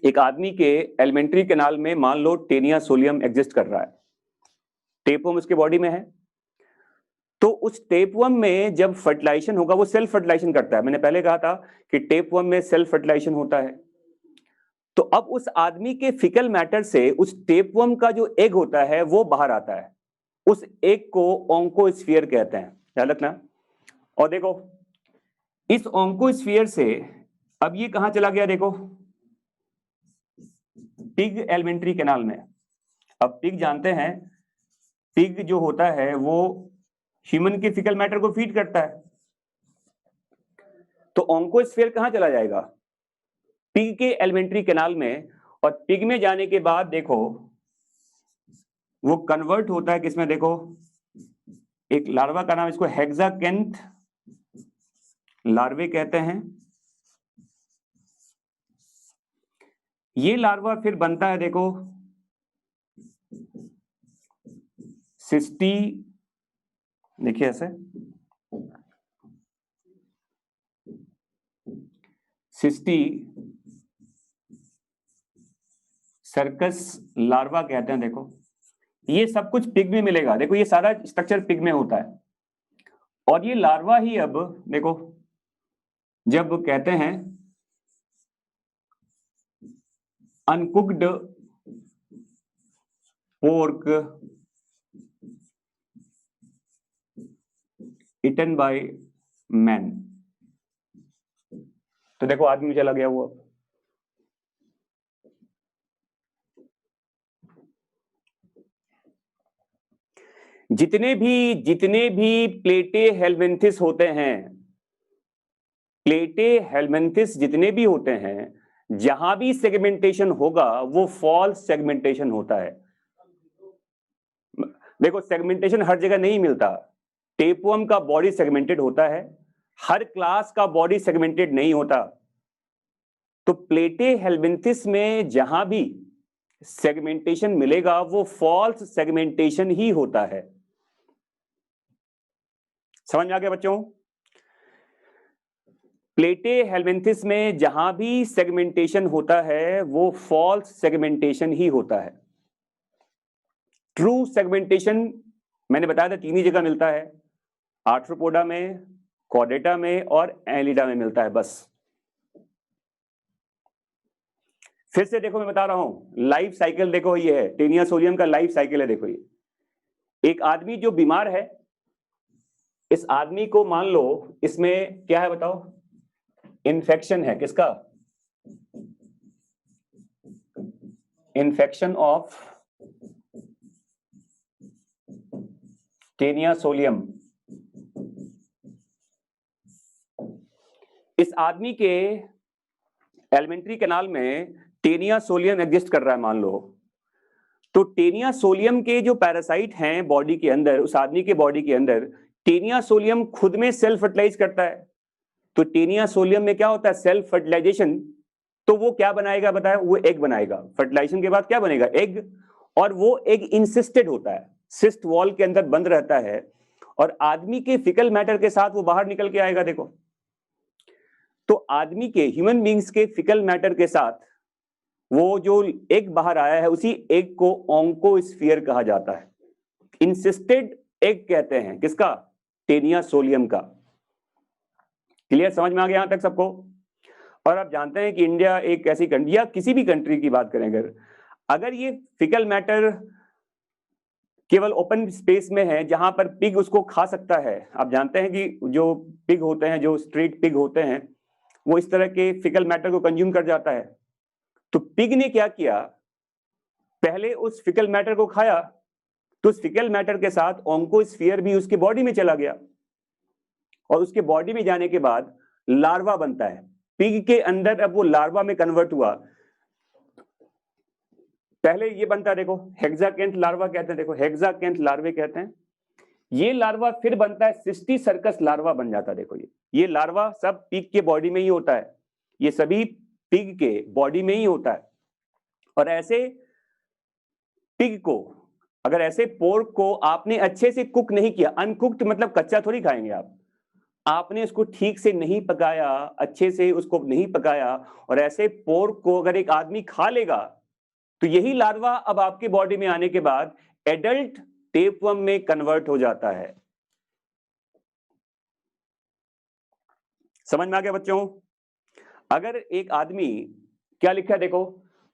एक आदमी के एलिमेंट्री कैनाल में मान लो टेनिया सोलियम एग्जिस्ट कर रहा है, टेपवर्म उसके बॉडी में है। तो उस टेपवर्म में जब फर्टिलाइजेशन होगा, वो सेल्फ फर्टिलाइजेशन करता है। मैंने पहले कहा था कि टेपवर्म में सेल्फ फर्टिलाइजेशन होता है। तो अब उस आदमी के फिकल मैटर से उस टेपवर्म का जो एग होता है वो बाहर आता है। उस एग को ऑन्कोस्फीयर कहते हैं, ध्यान रखना। और देखो, इस ऑन्कोस्फीयर से अब ये कहां चला गया? देखो, पिग एलिमेंट्री कैनाल में। अब पिग जानते हैं, पिग जो होता है वो ह्यूमन के फिकल मैटर को फीड करता है। तो ऑन्कोस्फीयर कहां चला जाएगा? पिग के एलिमेंट्री कैनाल में। और पिग में जाने के बाद देखो, वो कन्वर्ट होता है किसमें? देखो, एक लार्वा का नाम, इसको हेक्साकेंथ लार्वे कहते हैं। ये लार्वा फिर बनता है, देखो, सिस्टी, देखिए ऐसे सिस्टी सर्कस लार्वा कहते हैं। देखो, ये सब कुछ पिग में मिलेगा। देखो, ये सारा स्ट्रक्चर पिग में होता है। और ये लार्वा ही अब देखो, जब कहते हैं uncooked pork eaten by man, तो देखो आदमी चला गया वो। जितने भी प्लेटे हेलमिन्थिस होते हैं, प्लेटे हेलमिन्थिस जितने भी होते हैं, जहां भी सेगमेंटेशन होगा वो फॉल्स सेगमेंटेशन होता है। देखो, सेगमेंटेशन हर जगह नहीं मिलता। टेपवर्म का बॉडी सेगमेंटेड होता है, हर क्लास का बॉडी सेगमेंटेड नहीं होता। तो प्लेटे हेलमिन्थिस में जहां भी सेगमेंटेशन मिलेगा वो फॉल्स सेगमेंटेशन ही होता है। समझ में आ गया बच्चों? प्लेटे हेलमिन्थिस में जहां भी सेगमेंटेशन होता है वो फॉल्स सेगमेंटेशन ही होता है। ट्रू सेगमेंटेशन मैंने बताया था 3 ही जगह मिलता है, आर्थ्रोपोडा में, कॉर्डेटा में और एलिडा में मिलता है बस। फिर से देखो, मैं बता रहा हूं, लाइफ साइकिल देखो, ये है टेनिया सोलियम का लाइफ साइकिल है। देखो, ये एक आदमी जो बीमार है, इस आदमी को मान लो इसमें क्या है बताओ? इन्फेक्शन है। किसका? Infection of Taenia solium. इस आदमी के एलिमेंट्री कैनाल में टेनिया सोलियम एग्जिस्ट कर रहा है मान लो। तो टेनिया सोलियम के जो पैरासाइट हैं बॉडी के अंदर, उस आदमी के बॉडी के अंदर टेनिया सोलियम खुद में सेल्फ फर्टिलाइज करता है। तो टेनिया सोलियम में क्या होता है? सेल्फ फर्टिलाइजेशन तो वो क्या बनाएगा बताया, वो एग बनाएगा। फर्टिलाइजेशन के बाद क्या बनेगा, एग, और वो एग इंसिस्टेड होता है, सिस्ट वॉल के अंदर बंद रहता है, और आदमी के फिकल मैटर के साथ वो बाहर निकल के आएगा। देखो, तो आदमी के, ह्यूमन बींग्स के फिकल मैटर के साथ वो जो एग बाहर आया है, उसी एग को ऑन्कोस्फीयर कहा जाता है। इंसिस्टेड एग कहते हैं किसका, टेनिया सोलियम का। क्लियर, समझ में आ गया यहां तक सबको? और आप जानते हैं कि इंडिया एक ऐसी कंट्री, या किसी भी कंट्री की बात करें अगर ये फिकल मैटर केवल ओपन स्पेस में है जहां पर पिग उसको खा सकता है, आप जानते हैं कि जो पिग होते हैं, जो स्ट्रीट पिग होते हैं, वो इस तरह के फिकल मैटर को कंज्यूम कर जाता है। तो पिग ने क्या किया, पहले उस फिकल मैटर को खाया, तो उस फिकल मैटर के साथ ऑन्कोस्फीयर भी उसकी बॉडी में चला गया, और उसके बॉडी में जाने के बाद लार्वा बनता है पिग के अंदर। अब वो लार्वा में कन्वर्ट हुआ, पहले ये बनता है, देखो हेक्साकेंथ लार्वा कहते हैं, देखो हेक्साकेंथ लार्वे कहते हैं। ये लार्वा फिर बनता है सिस्टीसर्कस लार्वा बन जाता है। देखो ये लार्वा सब पिग के बॉडी में ही होता है, ये सभी पिग के बॉडी में ही होता है। और ऐसे पिग को, अगर ऐसे पोर्क को आपने अच्छे से कुक नहीं किया, अनकुक्ड मतलब कच्चा थोड़ी खाएंगे आप, आपने उसको ठीक से नहीं पकाया, अच्छे से उसको नहीं पकाया, और ऐसे पोर्क को अगर एक आदमी खा लेगा, तो यही लार्वा अब आपके बॉडी में आने के बाद एडल्ट टेपवर्म में कन्वर्ट हो जाता है। समझ में आ गया बच्चों? अगर एक आदमी, क्या लिखा है देखो,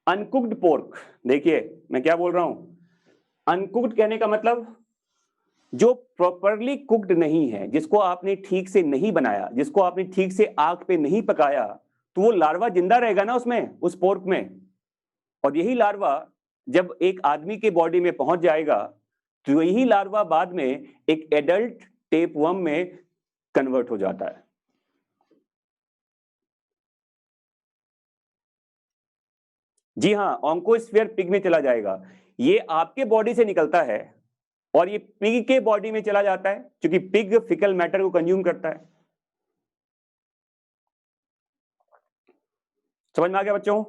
अनकुक्ड पोर्क, देखिए मैं क्या बोल रहा हूं, अनकुक्ड कहने का मतलब जो प्रॉपरली कुक्ड नहीं है, जिसको आपने ठीक से नहीं बनाया, जिसको आपने ठीक से आग पे नहीं पकाया, तो वो लार्वा जिंदा रहेगा ना उसमें, उस पोर्क में। और यही लार्वा जब एक आदमी के बॉडी में पहुंच जाएगा, तो यही लार्वा बाद में एक एडल्ट टेपवर्म में कन्वर्ट हो जाता है। जी हां, ऑन्कोस्फीयर पिग में चला जाएगा। ये आपके बॉडी से निकलता है और ये पिग के बॉडी में चला जाता है, क्योंकि पिग फिकल मैटर को कंज्यूम करता है। समझ में आ गया बच्चों?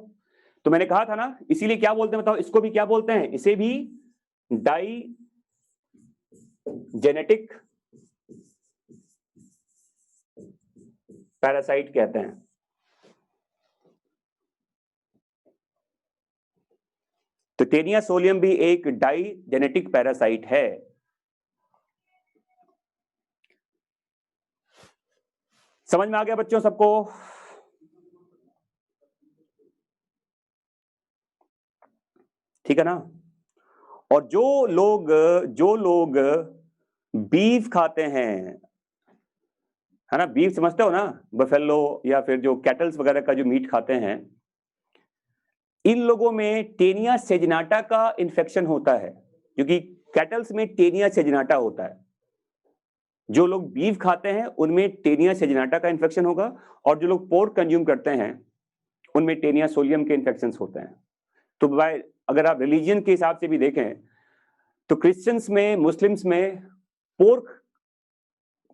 तो मैंने कहा था ना, इसीलिए क्या बोलते हैं बताओ, इसको भी क्या बोलते हैं, इसे भी डाई जेनेटिक पैरासाइट कहते हैं। तो टेनिया सोलियम भी एक डाई जेनेटिक पैरासाइट है। समझ में आ गया बच्चों सबको? ठीक है ना? और जो लोग बीफ खाते हैं, है ना, बीफ समझते हो ना, बफेलो या फिर जो कैटल्स वगैरह का जो मीट खाते हैं, इन लोगों में टेनिया सेजनाटा का इन्फेक्शन होता है, क्योंकि कैटल्स में टेनिया सेजनाटा होता है। जो लोग बीफ खाते हैं उनमें टेनिया सेजनाटा का इन्फेक्शन होगा, और जो लोग पोर्क कंज्यूम करते हैं उनमें टेनिया सोलियम के इन्फेक्शंस होते हैं। तो भाई अगर आप रिलीजन के हिसाब से भी देखें, तो क्रिश्चियंस में, मुस्लिम्स में पोर्क,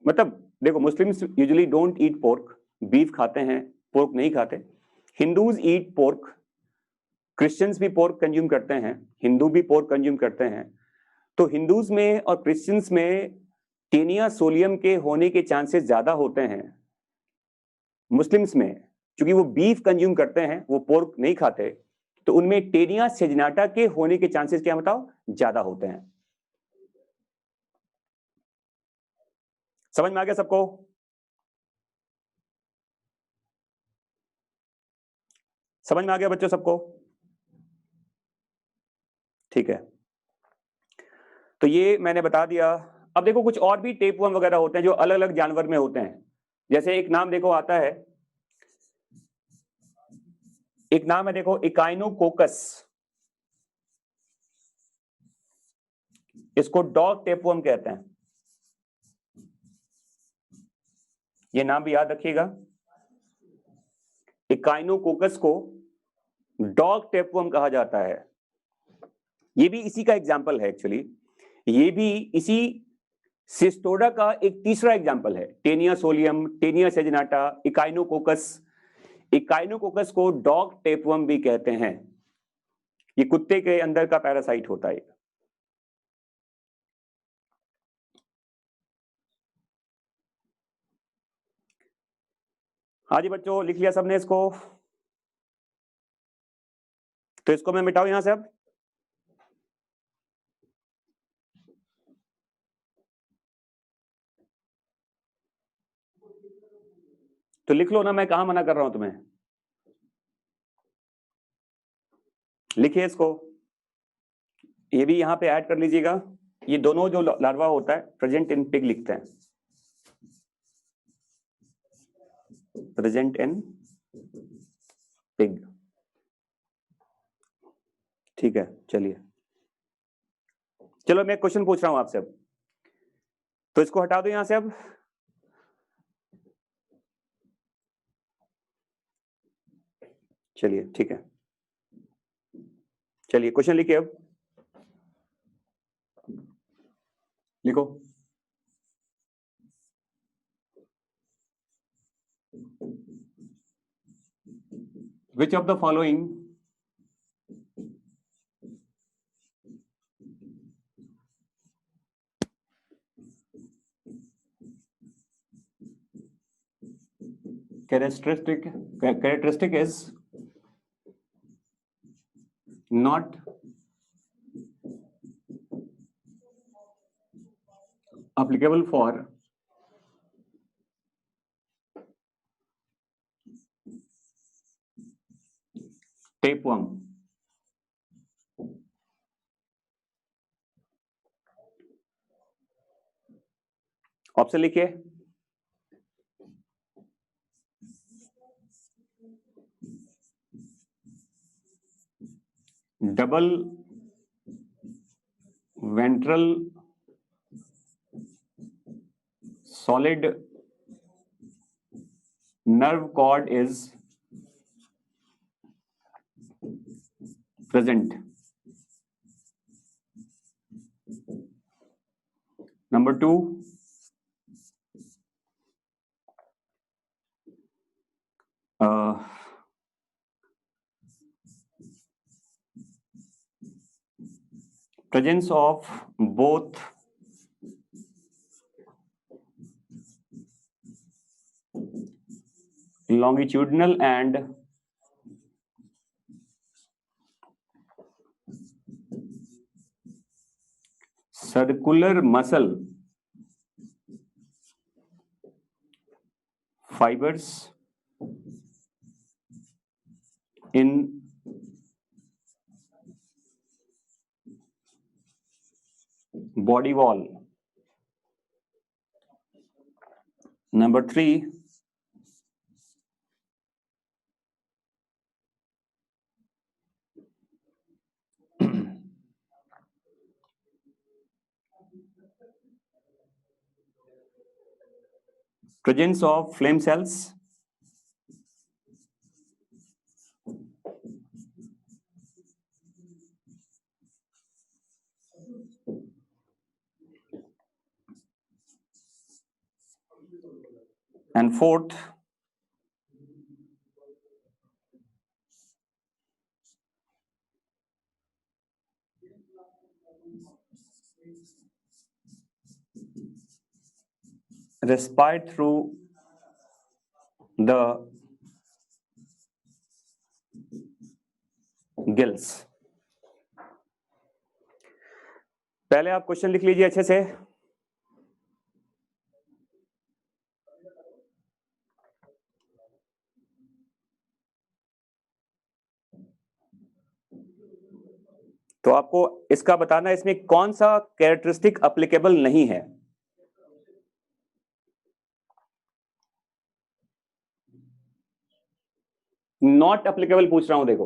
मतलब देखो Muslims usually don't eat pork, beef खाते हैं, पोर्क नहीं खाते। हिंदूज ईट पोर्क, क्रिश्चियंस भी पोर्क कंज्यूम करते हैं, हिंदू भी पोर्क कंज्यूम करते हैं। तो हिंदूज में और क्रिश्चियंस में टेनिया सोलियम के होने के चांसेस ज्यादा होते हैं। मुस्लिम्स में क्योंकि वो बीफ कंज्यूम करते हैं, वो पोर्क नहीं खाते, तो उनमें टेनिया सेजनाटा के होने के चांसेस क्या बताओ, ज्यादा होते हैं। समझ में आ गया सबको? समझ में आ गया बच्चों सबको? ठीक है, तो ये मैंने बता दिया। अब देखो कुछ और भी टेपवर्म वगैरह होते हैं जो अलग अलग जानवर में होते हैं। जैसे एक नाम देखो आता है, एक नाम है देखो इकाइनोकोकस, इसको डॉग टेपवर्म कहते हैं। ये नाम भी याद रखिएगा, इकाइनोकोकस को डॉग टेपवर्म कहा जाता है। ये भी इसी का एग्जाम्पल है एक्चुअली, ये भी इसी सिस्टोडा का एक तीसरा एग्जाम्पल है। Taenia solium, Taenia सेजनाटा, Echinococcus, Echinococcus को डॉग टेपवर्म भी कहते हैं। ये कुत्ते के अंदर का पैरासाइट होता है। हाँ जी बच्चों, लिख लिया सबने इसको? तो इसको मैं मिटाऊं यहां से अब। तो लिख लो ना, मैं कहां मना कर रहा हूं तुम्हें। लिखिए इसको, ये भी यहां पे ऐड कर लीजिएगा। ये दोनों जो लार्वा होता है प्रेजेंट इन पिग लिखते हैं, प्रेजेंट इन पिग। ठीक है, चलिए चलो मैं क्वेश्चन पूछ रहा हूं आपसे अब, तो इसको हटा दो यहां से अब। चलिए ठीक है, चलिए क्वेश्चन लिखिए अब, लिखो। Which of the following characteristic is not applicable for tapeworm? Option लिखिए। Double ventral solid nerve cord is present. Number 2, presence of both longitudinal and circular muscle fibers in body wall. Number 3, presence of flame cells and 4th, respite through the gills. पहले आप question लिख लीजिए अच्छे से। तो आपको इसका बताना है इसमें कौन सा कैरेक्टरिस्टिक एप्लीकेबल नहीं है। नॉट एप्लीकेबल पूछ रहा हूं, देखो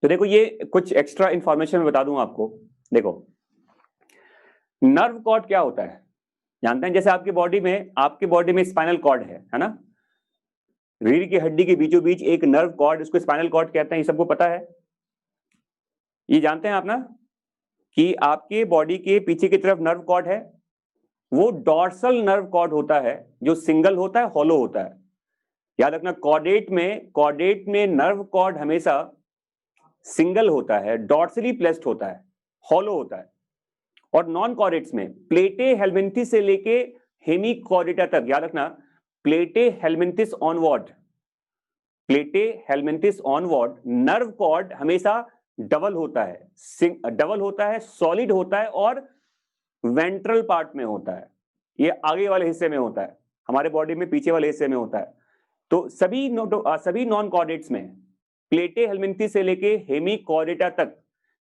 तो देखो ये कुछ एक्स्ट्रा इंफॉर्मेशन मैं बता दूं आपको। देखो नर्व कॉर्ड क्या होता है जानते हैं? जैसे आपकी बॉडी में स्पाइनल कॉर्ड है ना? रीढ़ की हड्डी के बीचों बीच एक नर्व कॉर्ड, उसको स्पाइनल कॉर्ड कहते हैं, ये सबको पता है। ये जानते हैं आप ना कि आपके बॉडी के पीछे की तरफ नर्व कॉर्ड है, वो डॉर्सल नर्व कॉर्ड होता है जो सिंगल होता है, हॉलो होता है। याद रखना, कॉर्डेट में नर्व कॉर्ड हमेशा सिंगल होता है, डॉर्सली प्लेस्ड होता है, हॉलो होता है। और नॉन कॉर्डेट्स में प्लेटे हेलमिंथिस से लेके हेमिकॉर्डेटा तक, याद रखना, प्लेटे हेलमिंथिस ऑनवर्ड नर्व कॉर्ड हमेशा डबल होता है, सॉलिड होता है और वेंट्रल पार्ट में होता है। ये आगे वाले हिस्से में होता है, हमारे बॉडी में पीछे वाले हिस्से में होता है। तो सभी नॉन कॉर्डेट्स में प्लेटे हेलमिंथिस से लेके हेमिकॉर्डेटा तक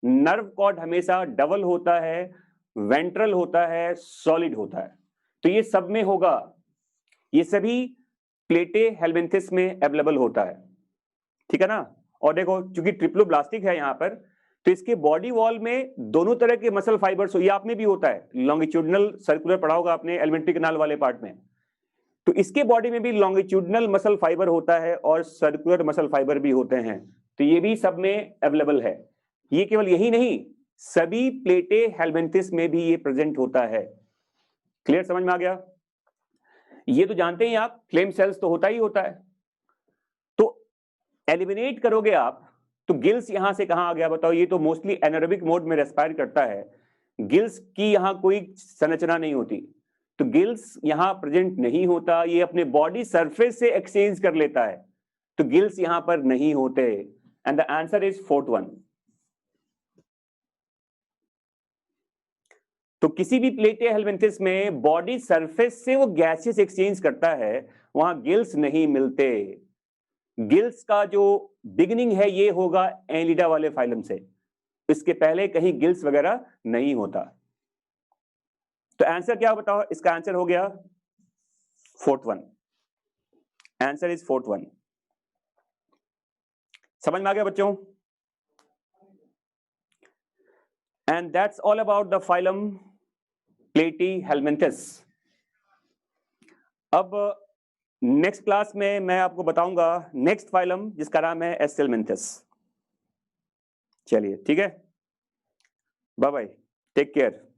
नर्व कॉर्ड हमेशा डबल होता है, वेंट्रल होता है, सॉलिड होता है। तो ये सब में होगा, ये सभी प्लेटे हेलमिंथिस में अवेलेबल होता है, ठीक है ना। और देखो, चूंकि ट्रिप्लोब्लास्टिक है यहां पर, तो इसके बॉडी वॉल में दोनों तरह के मसल फाइबर्स, ये आप में भी होता है, लॉन्गिट्यूडनल सर्कुलर पढ़ा होगा आपने एलिमेंट्री कैनाल वाले पार्ट में। तो इसके बॉडी में भी लॉन्गिट्यूडनल मसल फाइबर होता है और सर्कुलर मसल फाइबर भी होते हैं, तो ये भी सब में अवेलेबल है। ये केवल यही नहीं, सभी प्लेटे हेलमिंथिस में भी ये प्रेजेंट होता है। क्लियर, समझ में आ गया। ये तो जानते ही आप, फ्लेम सेल्स तो होता ही होता है। तो एलिमिनेट करोगे आप, तो गिल्स यहां से कहां आ गया बताओ। ये तो मोस्टली एनारोबिक मोड में रेस्पायर करता है, गिल्स की यहां कोई संरचना नहीं होती, तो गिल्स यहां प्रेजेंट नहीं होता, ये अपने बॉडी सरफेस से एक्सचेंज कर लेता है, तो गिल्स यहां पर नहीं होते। And the answer is fourth one. तो किसी भी प्लेटे हेलमिंथिस में बॉडी सरफेस से वो गैसेस एक्सचेंज करता है, वहां गिल्स नहीं मिलते। गिल्स का जो बिगिनिंग है ये होगा एनिलिडा वाले फाइलम से, इसके पहले कहीं गिल्स वगैरह नहीं होता। तो आंसर क्या बताओ, इसका आंसर हो गया fourth one. Answer is fourth one. समझ में आ गया बच्चों। And that's all about the phylum platyhelminthes. अब नेक्स्ट क्लास में मैं आपको बताऊंगा नेक्स्ट फाइलम जिसका नाम है एस्टेलमिन्थस। चलिए ठीक है, बाय बाय, टेक केयर।